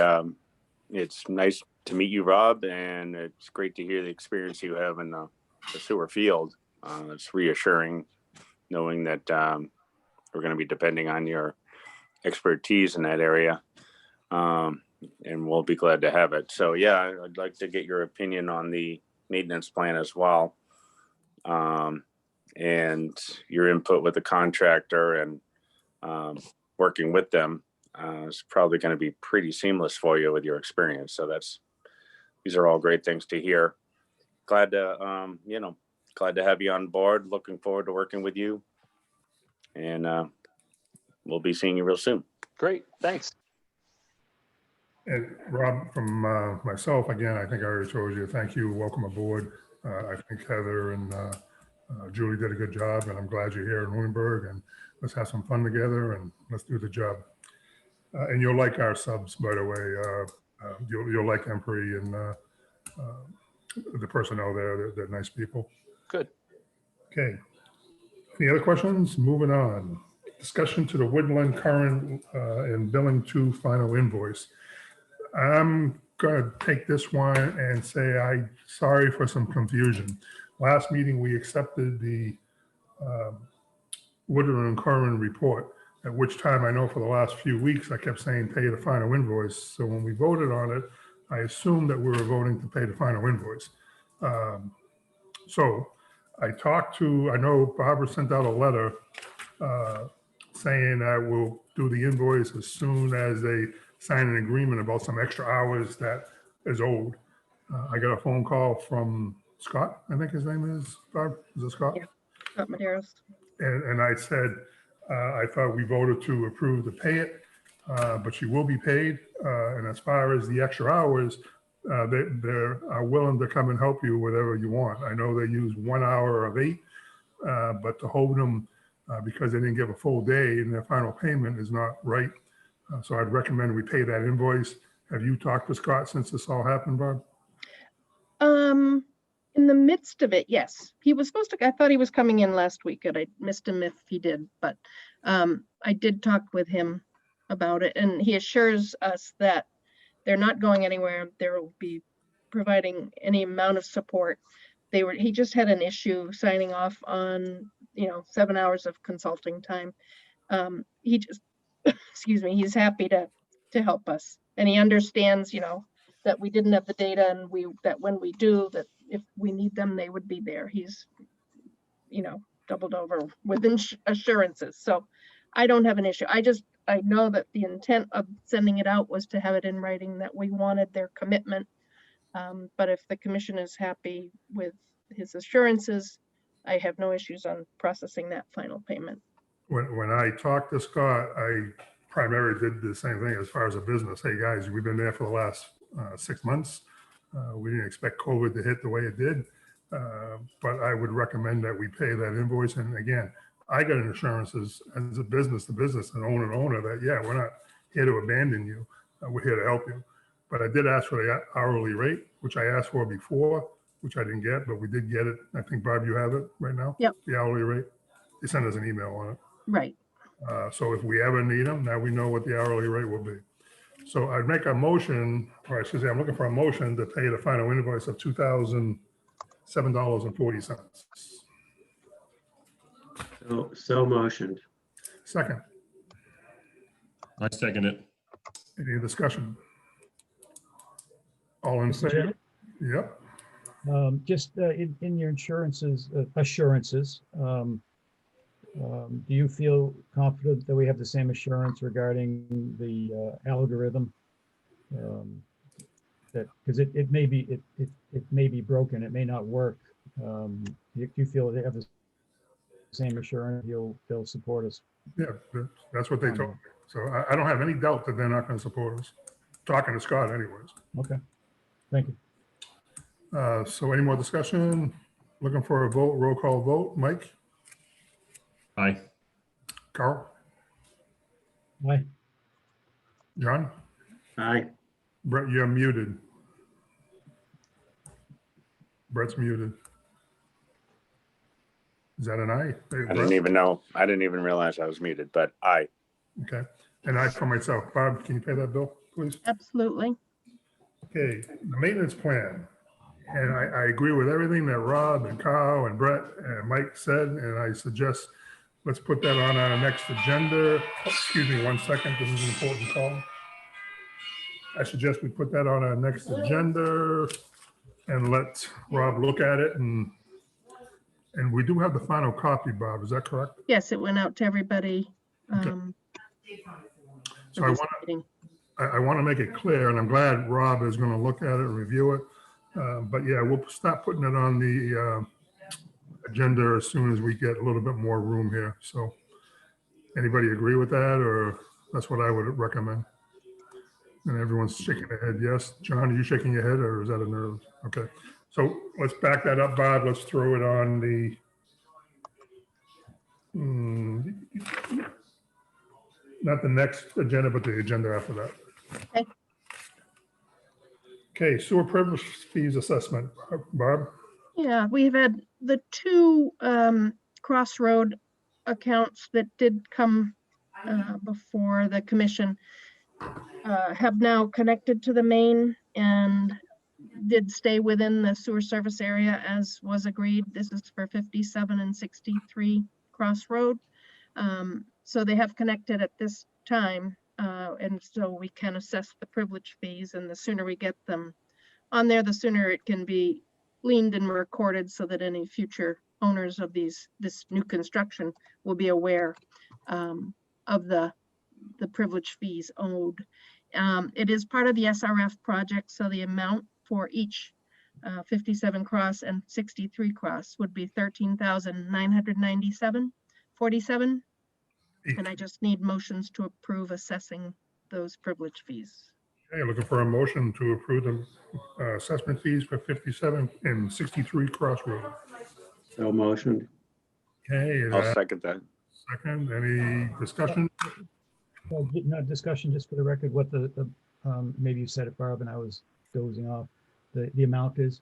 it's nice to meet you, Rob, and it's great to hear the experience you have in the sewer field. It's reassuring knowing that we're going to be depending on your expertise in that area, and we'll be glad to have it. So yeah, I'd like to get your opinion on the maintenance plan as well, and your input with the contractor and working with them is probably going to be pretty seamless for you with your experience. So these are all great things to hear. Glad to have you on board. Looking forward to working with you, and we'll be seeing you real soon. Great, thanks. And Rob, from myself, again, I think I already told you, thank you, welcome aboard. I think Heather and Julie did a good job, and I'm glad you're here in Lunenburg, and let's have some fun together and let's do the job. And you'll like our subs, by the way. You'll like Emprey and the personnel there. They're nice people. Good. Okay. Any other questions? Moving on. Discussion to the Woodland current and billing to final invoice. I'm going to take this one and say I'm sorry for some confusion. Last meeting, we accepted the Woodland and Curran report, at which time I know for the last few weeks, I kept saying pay the final invoice. So when we voted on it, I assumed that we were voting to pay the final invoice. So I know Barbara sent out a letter saying that we'll do the invoice as soon as they sign an agreement about some extra hours that is owed. I got a phone call from Scott, I think his name is, Barb, is it Scott? Yeah, Scott Medeiros. And I said, I thought we voted to approve to pay it, but she will be paid. And as far as the extra hours, they are willing to come and help you whatever you want. I know they use 1 hour of 8, but to hold them because they didn't give a full day in their final payment is not right. So I'd recommend we pay that invoice. Have you talked to Scott since this all happened, Barb? In the midst of it, yes. He was supposed to, I thought he was coming in last week, and I missed him if he did, but I did talk with him about it, and he assures us that they're not going anywhere. They will be providing any amount of support, he just had an issue signing off on, 7 hours of consulting time. He just, excuse me, he's happy to help us. And he understands, that we didn't have the data and that when we do, that if we need them, they would be there. He's, doubled over with assurances. So I don't have an issue. I know that the intent of sending it out was to have it in writing that we wanted their commitment. But if the commission is happy with his assurances, I have no issues on processing that final payment. When I talked to Scott, I primarily did the same thing as far as a business. Hey, guys, we've been there for the last 6 months. We didn't expect COVID to hit the way it did. But I would recommend that we pay that invoice. And again, I got an assurance as a business to business and owner that, yeah, we're not here to abandon you. We're here to help you. But I did ask for the hourly rate, which I asked for before, which I didn't get, but we did get it. I think, Barb, you have it right now? Yep. The hourly rate. They sent us an email on it. Right. So if we ever need them, now we know what the hourly rate will be. So I'd make a motion, or I should say, I'm looking for a motion to pay the final invoice of $2,007.40. So motioned. Second, I second it. any discussion? All in Mr. favor? Chairman? Yep. Just in your assurances, do you feel confident that we have the same assurance regarding the algorithm? That because it may be broken, it may not work. Do you feel they have the same assurance they'll support us? Yeah, that's what they told me. So I don't have any doubt that they're not going to support us. Talking to Scott anyways. Okay, thank you. So any more discussion? Looking for a vote, roll call vote. Mike? Aye. Carl? Aye. John? Aye. Brett, you're muted. Brett's muted. Is that an aye? Hey, I didn't even know. I didn't even realize I was muted, but aye. Okay, and I for myself. Barb, can you pay that bill, please? Absolutely. Okay, the maintenance plan. And I agree with everything that Rob and Carl and Brett and Mike said, and I suggest let's put that on our next agenda. Excuse me 1 second, this is an important call. I suggest we put that on our next agenda and let Rob look at it, and we do have the final copy, Bob, is that correct? Yes, it went out to everybody. Okay. So for this meeting. I want to make it clear, and I'm glad Rob is going to look at it and review it. But yeah, we'll start putting it on the agenda as soon as we get a little bit more room here. So anybody agree with that, or that's what I would recommend? And everyone's shaking their head yes. John, are you shaking your head, or is that a nerve? Okay, so let's back that up, Bob. Let's throw it on the not the next agenda, but the agenda after that. Okay. Okay, sewer privilege fees assessment. Barb? Yeah, we've had the two crossroad accounts that did come before the commission have now connected to the main and did stay within the sewer service area as was agreed. This is for 57 and 63 Crossroad. So they have connected at this time, and so we can assess the privilege fees, and the sooner we get them on there, the sooner it can be leaned and recorded so that any future owners of this new construction will be aware of the privilege fees owed. It is part of the SRF project, so the amount for each 57 Cross and 63 Cross would be $13,997.47. And I just need motions to approve assessing those privilege fees. Okay, looking for a motion to approve the assessment fees for 57 and 63 Crossroad. So motioned. Okay, I'll second that. second, any discussion? Well, no discussion, just for the record, what the maybe you said it, Barb, and I was dozing off. The amount is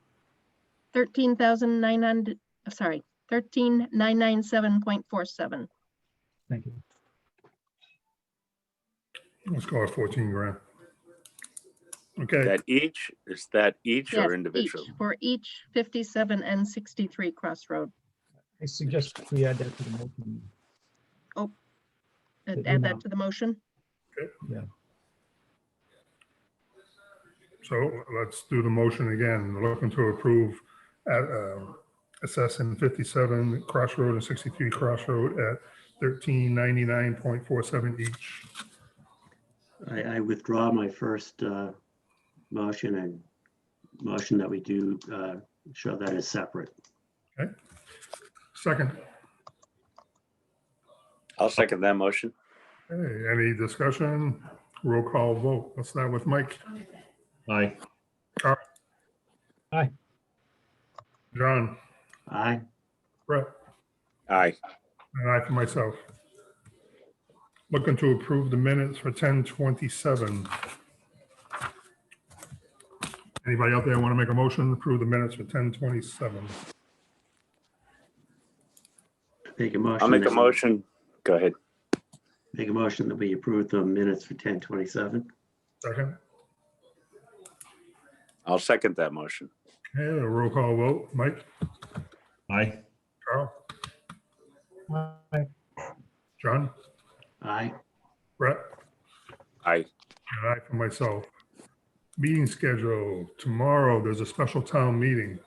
13,900, sorry, 13,997.47. thank you. Let's call it 14 grand. Okay, Is that each Yes, or individual? for each 57 and 63 Crossroad. I suggest we add that to the motion. The Add that amount. to the motion. Yeah, so let's do the motion again. Looking to approve assessing 57 Crossroad and 63 Crossroad at $13.99.47 each. I withdraw my first motion and motion that we do show that as separate. Second, I'll second that motion. okay, any discussion? Roll call vote. Let's start with Mike. Aye. aye, John, Aye. Brett, Aye. and I for myself. Looking to approve the minutes for 10/27. Anybody out there want to make a motion to approve the minutes for 10/27? Make a motion. I'll make a that- motion. Go ahead. Make a motion that we approve the minutes for 10/27. Second, I'll second that motion. okay, a roll call vote. Mike, Aye. Carl, aye, John, Aye. Brett, Aye. and I for myself. Meeting schedule. Tomorrow, there's a special town meeting.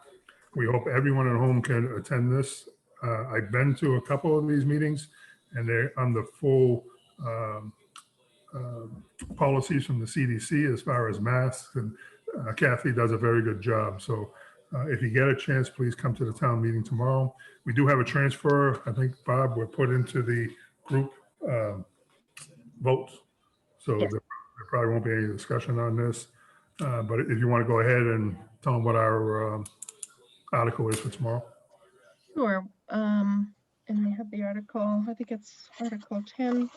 We hope everyone at home can attend this. I've been to a couple of these meetings, and they're on the full policies from the CDC as far as masks, and Kathy does a very good job. So if you get a chance, please come to the town meeting tomorrow. We do have a transfer, I think, Bob, we're put into the group votes. So Yes. there probably won't be any discussion on this. But if you want to go ahead and tell them what our article is for tomorrow. Sure. And they have the article, I think it's Article 10.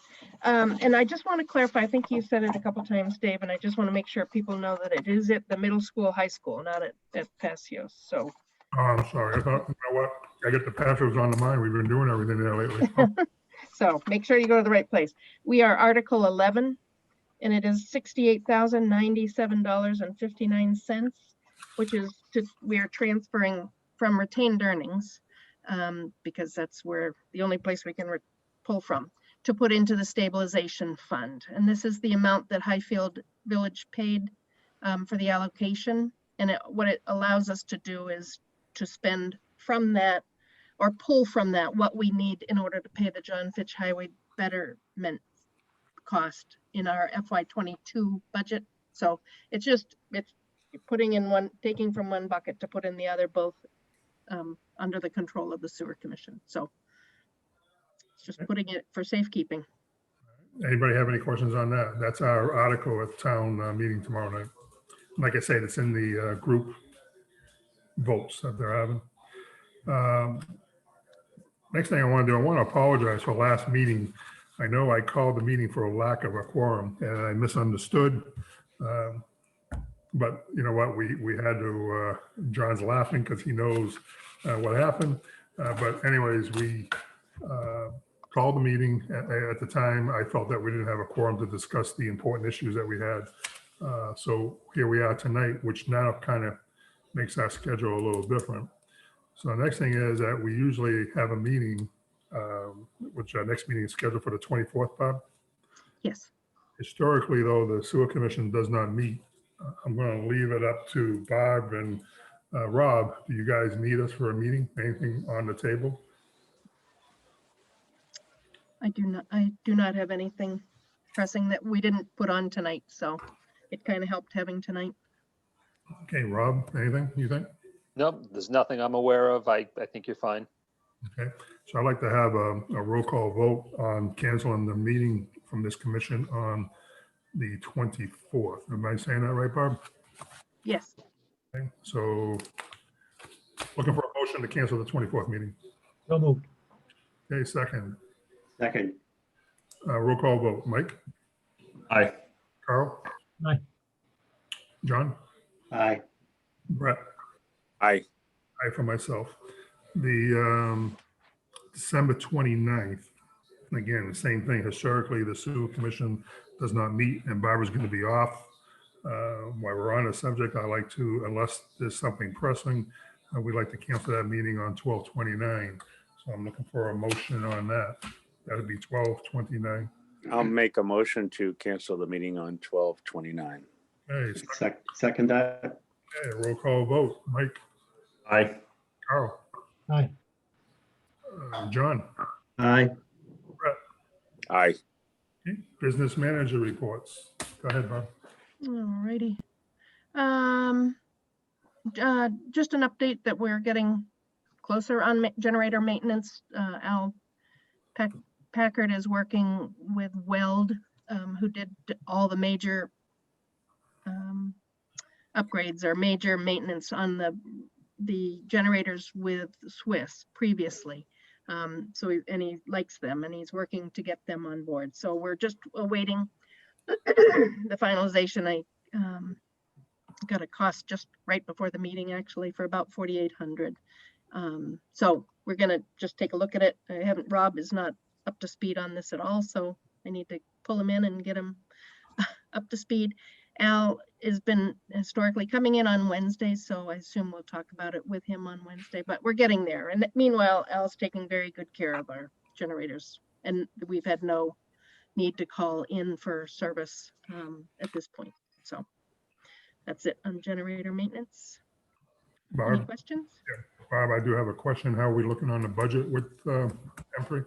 And I just want to clarify, I think you said it a couple times, Dave, and I just want to make sure people know that it is at the middle school, high school, not at Passios. So, Oh, I'm sorry. I thought, you know what? I get the passwords on the mind. We've been doing everything there lately. so make sure you go to the right place. We are Article 11, and it is $68,097.59, which is we are transferring from retained earnings, because that's where the only place we can pull from, to put into the stabilization fund. And this is the amount that Highfield Village paid for the allocation. And what it allows us to do is to spend from that, or pull from that, what we need in order to pay the John Fitch Highway betterment cost in our FY22 budget. So it's putting in one, taking from one bucket to put in the other, both under the control of the Sewer Commission. So it's just putting it for safekeeping. Anybody have any questions on that? That's our article at town meeting tomorrow night. Like I said, it's in the group votes that they're having. Next thing I want to do, I want to apologize for last meeting. I know I called the meeting for a lack of a quorum and I misunderstood. But you know what, we had to, John's laughing because he knows what happened. But anyways, we called the meeting at the time. I felt that we didn't have a quorum to discuss the important issues that we had. So here we are tonight, which now kind of makes our schedule a little different. So the next thing is that we usually have a meeting, which our next meeting is scheduled for the 24th, Bob. Yes. Historically, though, the Sewer Commission does not meet. I'm going to leave it up to Bob and Rob. Do you guys need us for a meeting? Anything on the table? I do not have anything pressing that we didn't put on tonight. So it kind of helped having tonight. Okay, Rob, anything you think? Nope, there's nothing I'm aware of. I think you're fine. Okay, so I'd like to have a roll call vote on canceling the meeting from this commission on the 24th. Am I saying that right, Barb? Yes. Okay, so looking for a motion to cancel the 24th meeting. so moved, Okay, second. Second. Roll call vote. Mike? Aye. Carl? Aye. John? Aye. Brett? Aye. I for myself. The December 29th, again, the same thing. Historically, the Sewer Commission does not meet and Barbara's going to be off. While we're on the subject, I like to, unless there's something pressing, we'd like to cancel that meeting on 12/29. So I'm looking for a motion on that. That'd be 12/29. I'll make a motion to cancel the meeting on 12/29. Okay, Second that. okay, roll call vote. Mike, Aye. Carl, Aye. John, Aye. Aye. okay, business manager reports. Go ahead, Bob. Alrighty. Just an update that we're getting closer on generator maintenance. Al Packard is working with Weld, who did all the major upgrades or major maintenance on the generators with Swiss previously. And he likes them and he's working to get them on board. So we're just awaiting the finalization. I got a cost just right before the meeting, actually, for about $4,800. So we're gonna just take a look at it. Rob is not up to speed on this at all, so I need to pull him in and get him up to speed. Al has been historically coming in on Wednesdays, so I assume we'll talk about it with him on Wednesday, but we're getting there. And meanwhile, Al's taking very good care of our generators, and we've had no need to call in for service at this point. So that's it on generator maintenance. Any Barb, questions? Bob, I do have a question. How are we looking on the budget with Emprey?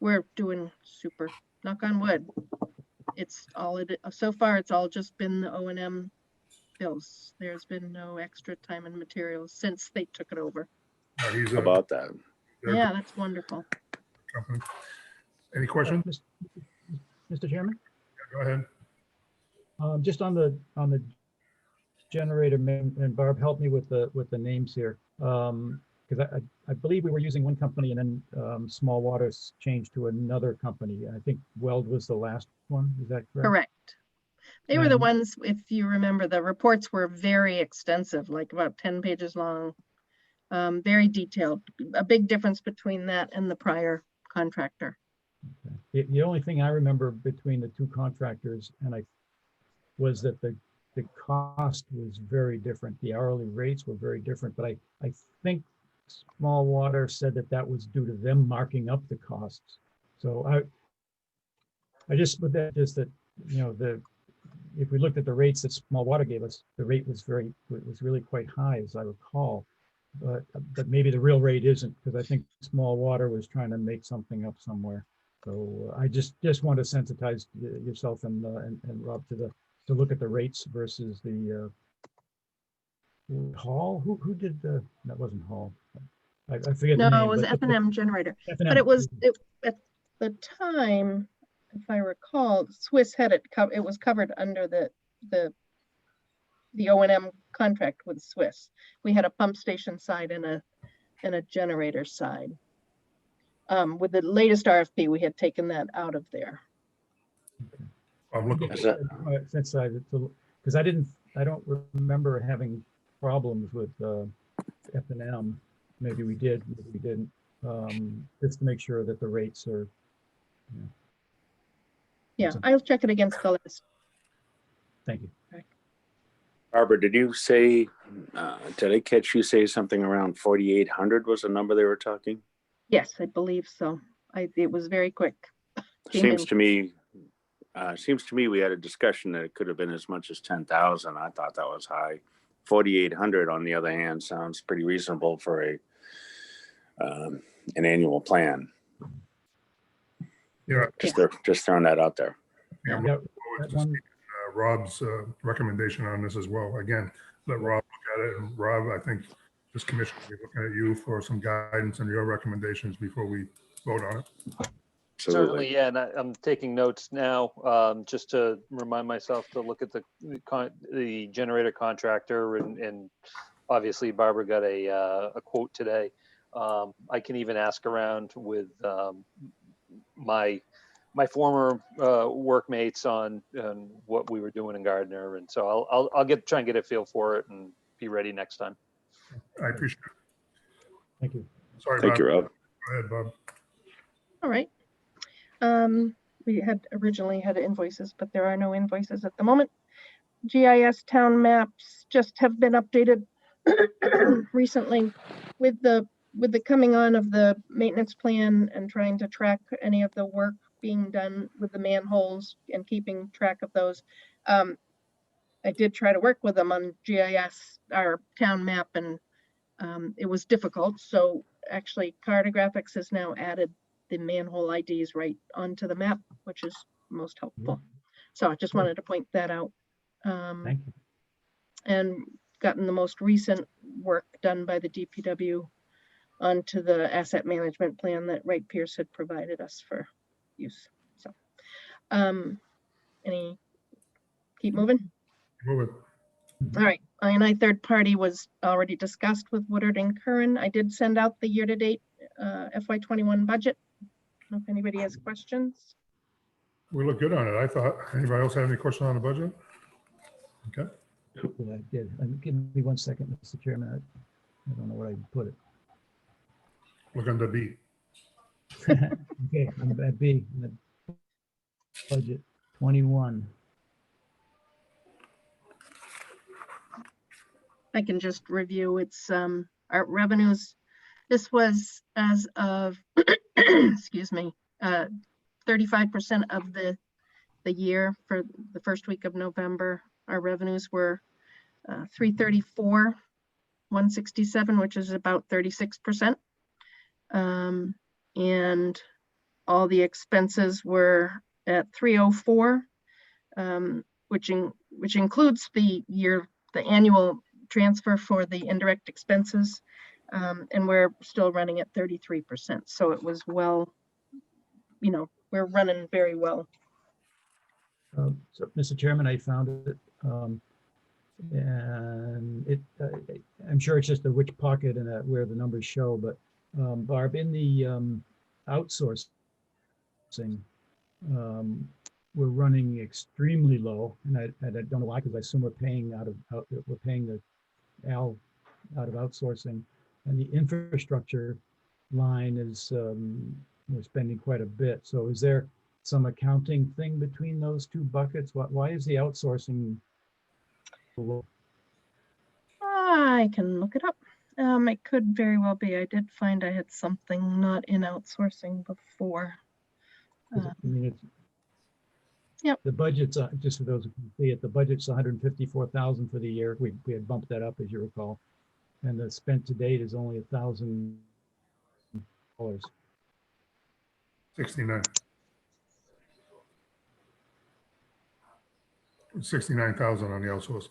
We're doing super, knock on wood. It's all, so far it's all just been the O&M bills. There's been no extra time and materials since they took it over. He's How about that? Yeah, that's wonderful. company. Any questions? Mr. Chairman, Go ahead. just on the generator, and Barb, help me with the names here. Because I believe we were using one company and then Small Waters changed to another company. I think Weld was the last one. Is that correct? Correct. They were the And- ones, if you remember, the reports were very extensive, like about 10 pages long, very detailed. A big difference between that and the prior contractor. Okay. The only thing I remember between the two contractors was that the cost was very different. The hourly rates were very different, but I think Small Water said that was due to them marking up the costs. So I just put that just that, you know, if we looked at the rates that Small Water gave us, the rate was really quite high, as I recall. But maybe the real rate isn't, because I think Small Water was trying to make something up somewhere. So I just want to sensitize yourself and Rob to look at the rates versus the Hall. Who did that? Wasn't Hall. I forget the name. No, it was but- F&M generator. F&M. But it at the time, if I recall, Swiss had it was covered under the O&M contract with Swiss. We had a pump station side and a generator side. With the latest RFP, we had taken that out of there. I'm looking. Is that- Since because I don't remember having problems with F&M. Maybe we did, maybe we didn't. Just to make sure that the rates are. Yeah, I'll check it against the list. Thank you. Barbara, did you say, did I catch you say something around 4,800 was the number they were talking? Yes, I believe so. It was very quick. Came Seems in. to me we had a discussion that it could have been as much as 10,000. I thought that was high. 4,800 on the other hand sounds pretty reasonable for an annual plan. Yeah, Just throwing that out there. yeah, I'm Yeah, looking forward that to one- seeing, Rob's recommendation on this as well. Again, let Rob look at it. And Rob, I think this commission will be looking at you for some guidance and your recommendations before we vote on it. Certainly, yeah, and I'm taking notes now, just to remind myself to look at the generator contractor, and obviously Barbara got a quote today. I can even ask around with my former workmates on what we were doing in Gardner, and so I'll try and get a feel for it and be ready next time. I appreciate it. Thank you. Sorry, Thank Bob. you, Rob. Go ahead, Bob. All right. We had originally had invoices, but there are no invoices at the moment. GIS town maps just have been updated recently with the coming on of the maintenance plan and trying to track any of the work being done with the manholes and keeping track of those. I did try to work with them on GIS, our town map, and it was difficult. So actually Cartographics has now added the manhole IDs right onto the map, which is most helpful. So I just wanted to point that out. Thank you. And gotten the most recent work done by the DPW onto the asset management plan that Wright Pierce had provided us for use. So, keep moving. Move it. All right, I third party was already discussed with Woodard and Curran. I did send out the year-to-date FY21 budget. I don't know if anybody has questions. We look good on it, I thought. Anybody else have any questions on the budget? Okay. Yeah, I did. Give me 1 second, Mr. Chairman. I don't know where I put it. Look under B. Okay, I'm at B. The budget 21. I can just review. It's our revenues. This was as of excuse me, 35% of the year for the first week of November. Our revenues were 334, 167, which is about 36%. And all the expenses were at 304, which includes the annual transfer for the indirect expenses. And we're still running at 33%. So it was well, we're running very well. So, Mr. Chairman, I found it. And I'm sure it's just a which pocket and where the numbers show, but Barb, in the outsourcing, we're running extremely low, and I don't know why, because I assume we're paying we're paying the Al out of outsourcing, and the infrastructure line is we're spending quite a bit. So is there some accounting thing between those two buckets? Why is the outsourcing low? I can look it up. It could very well be. I did find I had something not in outsourcing before. I mean, it's, Yep. The budget's just for those who can see it. The budget's 154,000 for the year. We had bumped that up, as you recall, and the spent to date is only $1,000. 69. 69,000 on the outsources.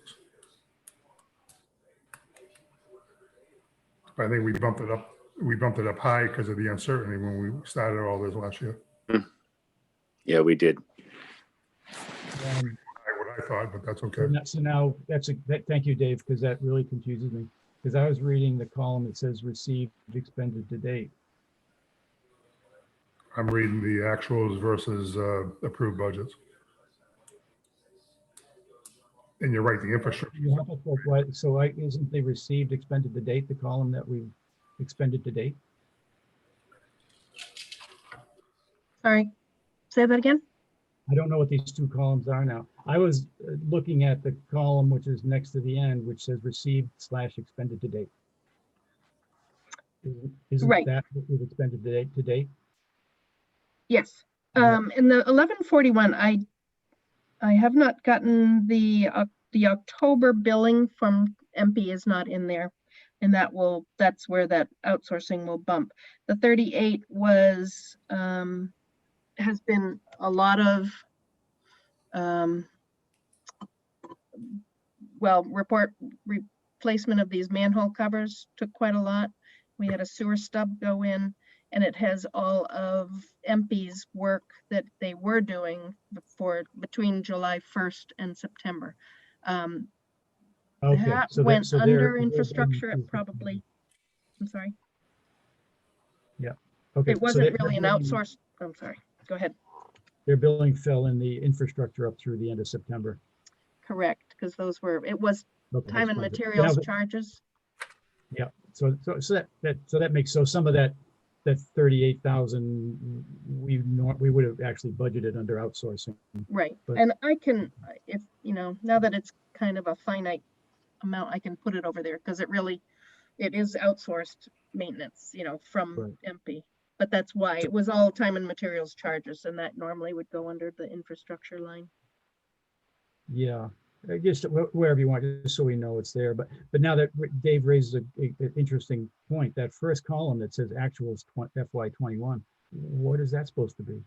I think we bumped it up. We bumped it up high because of the uncertainty when we started all this last year. Yeah, we did. What I thought, but that's okay. So now thank you, Dave, because that really confuses me. Because I was reading the column that says received expended to date. I'm reading the actuals versus approved budgets. And you're right, the infrastructure. You have so isn't the received expended to date the column that we've expended to date? Sorry, say that again. I don't know what these two columns are now. I was looking at the column which is next to the end, which says received / expended to date. Isn't Right. that what we've expended to date? Yes. In the 1141, I have not gotten the October billing from MP is not in there, and that's where that outsourcing will bump. The 38 was has been a lot of replacement of these manhole covers took quite a lot. We had a sewer stub go in, and it has all of MP's work that they were doing between July 1st and September. Okay, That so went so under infrastructure at probably, I'm sorry. Yeah. Okay. It wasn't really an outsourced, I'm sorry, go ahead. Their billing fell in the infrastructure up through the end of September. Correct, because it was Okay, time and that's fine. materials Now, charges. yeah. So that makes some of that that 38,000, we would have actually budgeted under outsourcing. Right, But- and I can, if, now that it's kind of a finite amount, I can put it over there, because it is outsourced maintenance, from Right. MP. But that's why it was all time and materials charges, and that normally would go under the infrastructure line. Yeah, just wherever you want, just so we know it's there. But now that Dave raises an interesting point, that first column that says actuals FY21, what is that supposed to be?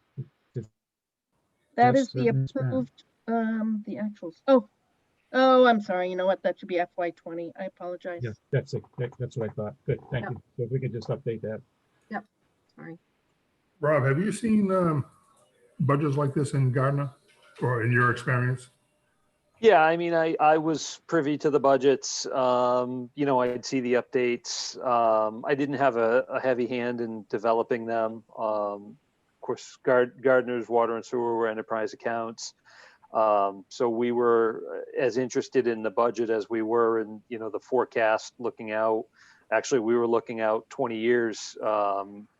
That Just is the certain spend. approved, the actuals. Oh, I'm sorry. You know what? That should be FY20. I apologize. Yeah, that's it. That's what I thought. Good, thank Yeah. you. So if we could just update that. Sorry. Rob, have you seen budgets like this in Gardner or in your experience? Yeah, I mean, I was privy to the budgets. I'd see the updates. I didn't have a heavy hand in developing them. Of course, Gardner's water and sewer were enterprise accounts. So we were as interested in the budget as we were in, the forecast looking out. Actually, we were looking out 20 years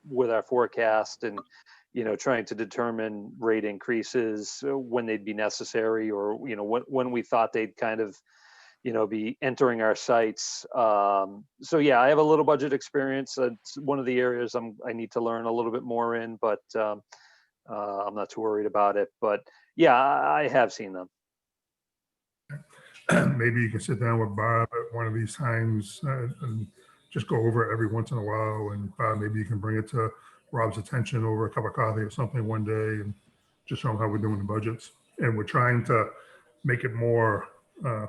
with our forecast and, trying to determine rate increases when they'd be necessary, or, when we thought they'd kind of, be entering our sites. So yeah, I have a little budget experience. It's one of the areas I need to learn a little bit more in, but I'm not too worried about it. But yeah, I have seen them. Maybe you can sit down with Bob at one of these times and just go over it every once in a while. And Bob, maybe you can bring it to Rob's attention over a cup of coffee or something one day and just show him how we're doing the budgets. And we're trying to make it more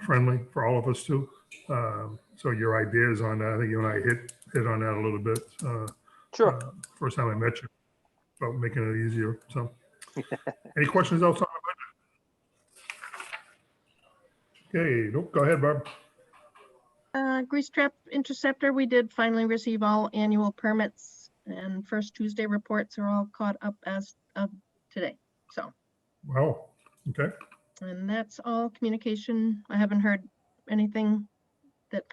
friendly for all of us too. So your ideas on that, I think you and I hit on that a little bit. Sure. First time I met you, about making it easier. So any questions else on the budget? Okay, nope, go ahead, Barb. Grease Trap Interceptor, we did finally receive all annual permits, and first Tuesday reports are all caught up as of today. So, Wow, okay. and that's all communication. I haven't heard anything that,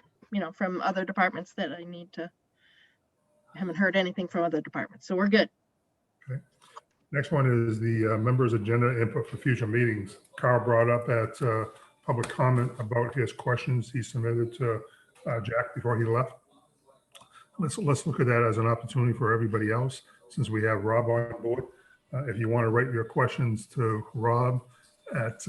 from other departments that I need to, I haven't heard anything from other departments. So we're good. Okay. Next one is the members' agenda input for future meetings. Carl brought up at public comment about his questions he submitted to Jack before he left. Let's look at that as an opportunity for everybody else, since we have Rob on board. If you want to write your questions to Rob at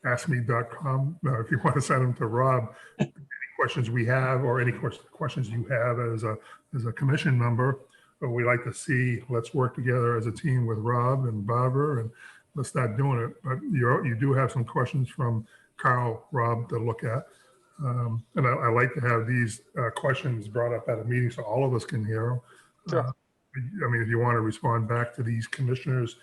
askme.com, if you want to send them to Rob, any questions we have or any questions you have as a commission member, we like to see, let's work together as a team with Rob and Barbara and let's start doing it. But you do have some questions from Carl, Rob to look at. And I like to have these questions brought up at a meeting so all of us can hear them. Sure. I mean, if you want to respond back to these commissioners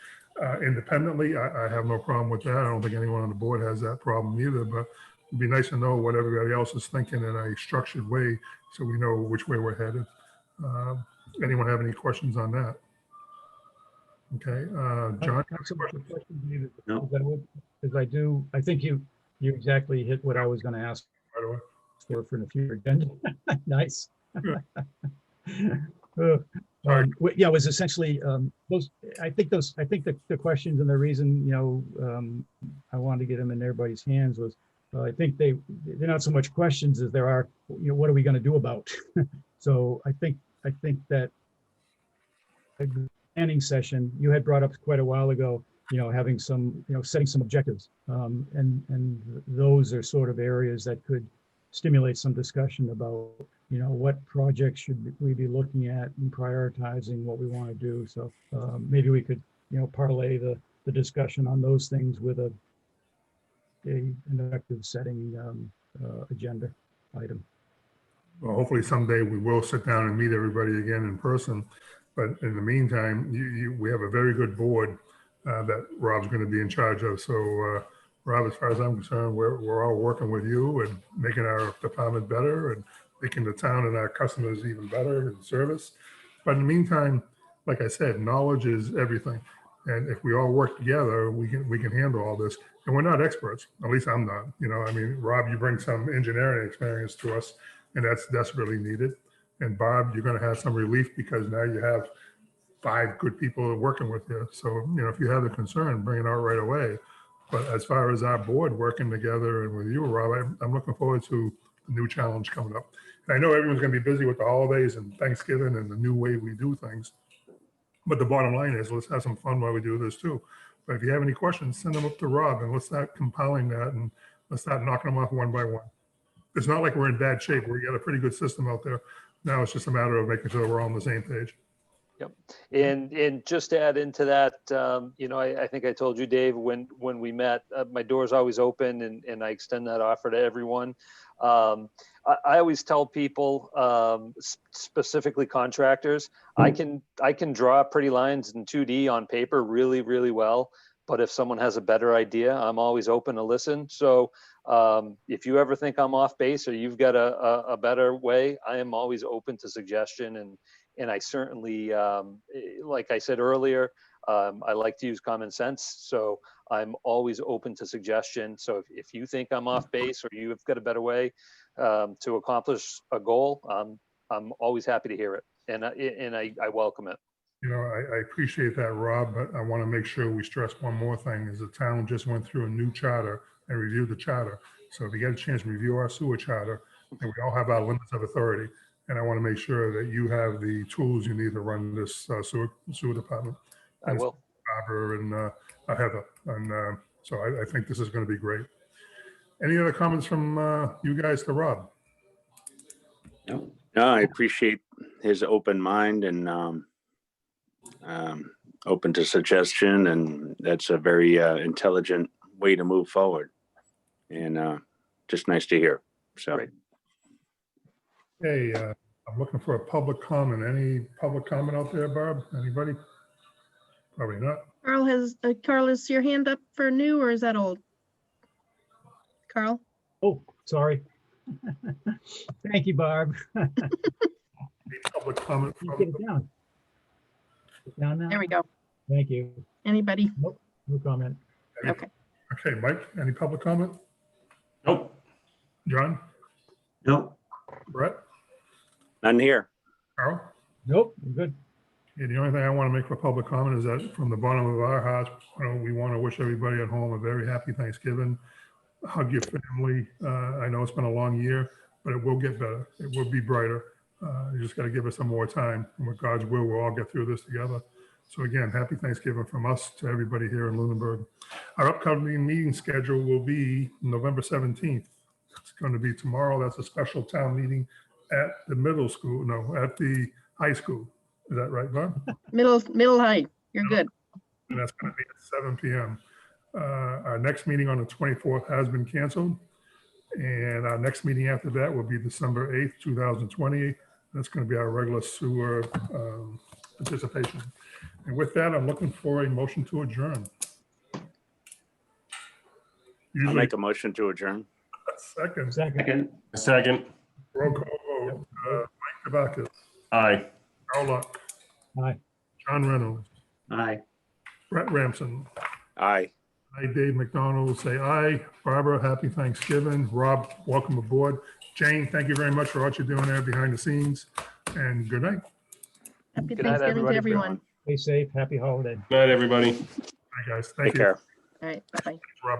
independently, I have no problem with that. I don't think anyone on the board has that problem either, but it'd be nice to know what everybody else is thinking in a structured way so we know which way we're headed. Anyone have any questions on that? Okay, John? No. Because I think you exactly hit what I was going to ask By the way. for the future agenda. Nice. Good. Yeah, it was essentially those. I think the questions and the reason I wanted to get them in everybody's hands was I think they're not so much questions as there are what are we going to do about. So I think that a planning session you had brought up quite a while ago, having some setting some objectives, and those are sort of areas that could stimulate some discussion about what projects should we be looking at and prioritizing what we want to do. So maybe we could parlay the discussion on those things with an effective setting agenda item. Well, hopefully someday we will sit down and meet everybody again in person. But in the meantime, we have a very good board that Rob's going to be in charge of. So Rob, as far as I'm concerned, we're all working with you and making our department better and making the town and our customers even better in service. But in the meantime, like I said, knowledge is everything. And if we all work together, we can handle all this. And we're not experts. At least I'm not. I mean, Rob, you bring some engineering experience to us, and that's desperately needed. And Bob, you're gonna have some relief because now you have 5 good people working with you. So, you know, if you have a concern, bring it out right away. But as far as our board working together and with you, Rob, I'm looking forward to a new challenge coming up. And I know everyone's gonna be busy with the holidays and Thanksgiving and the new way we do things. But the bottom line is, let's have some fun while we do this too. But if you have any questions, send them up to Rob and let's start compiling that and let's start knocking them off one by one. It's not like we're in bad shape. We got a pretty good system out there. Now it's just a matter of making sure we're all on the same page. Yep. And just to add into that, you know, I think I told you, Dave, when we met, my door's always open and I extend that offer to everyone. I always tell people, specifically contractors, I can draw pretty lines in 2D on paper really, really well. But if someone has a better idea, I'm always open to listen. So if you ever think I'm off base or you've got a better way, I am always open to suggestion. And I certainly, like I said earlier, I like to use common sense. So I'm always open to suggestion. So if you think I'm off base or you've got a better way to accomplish a goal, I'm always happy to hear it. And I welcome it. You know, I appreciate that, Rob, but I want to make sure we stress one more thing is the town just went through a new charter and reviewed the charter. So if you get a chance to review our sewer charter, and we all have our limits of authority, and I want to make sure that you have the tools you need to run this sewer department. I will. Barbara and Heather. And so I think this is going to be great. Any other comments from you guys to Rob? No, I appreciate his open mind and open to suggestion, and that's a very intelligent way to move forward. And just nice to hear. So. Great. Hey, I'm looking for a public comment. Any public comment out there, Barb? Anybody? Probably not. Carl, is your hand up for new or is that old? Carl? Oh, sorry. Thank you, Barb. Any public comment? Get it down. Get down now. There we go. Thank you. Anybody? Nope, no comment. Okay. Okay, Mike, any public comment? Nope. John? No, Brett? None here. Carl? Nope, I'm good. Yeah, the only thing I want to make for public comment is that from the bottom of our hearts, you know, we want to wish everybody at home a very happy Thanksgiving. Hug your family. I know it's been a long year, but it will get better. It will be brighter. You just got to give us some more time. And with God's will, we'll all get through this together. So again, happy Thanksgiving from us to everybody here in Lunenburg. Our upcoming meeting schedule will be November 17th. It's going to be tomorrow. That's a special town meeting at the middle school. No, at the high school. Is that right, Bob? Middle height. You're good. And that's going to be at 7 p.m. Our next meeting on the 24th has been canceled. And our next meeting after that will be December 8th, 2020. That's going to be our regular sewer participation. And with that, I'm looking for a motion to adjourn. I'll Usually, make a motion to adjourn. second. Second. Second. Roll call vote. Mike Tabakis, Aye. Carl Luck, Aye. John Reynolds, aye. Brett Ramson. Aye. I, Dave McDonald, say aye. Barbara, happy Thanksgiving. Rob, welcome aboard. Jane, thank you very much for what you're doing there behind the scenes. And good night. Happy Good night, Thanksgiving to everybody. everyone. Stay safe. Happy holiday. Good night, everybody. Bye, guys. Take Thank you. care. All right. Bye-bye. Rob.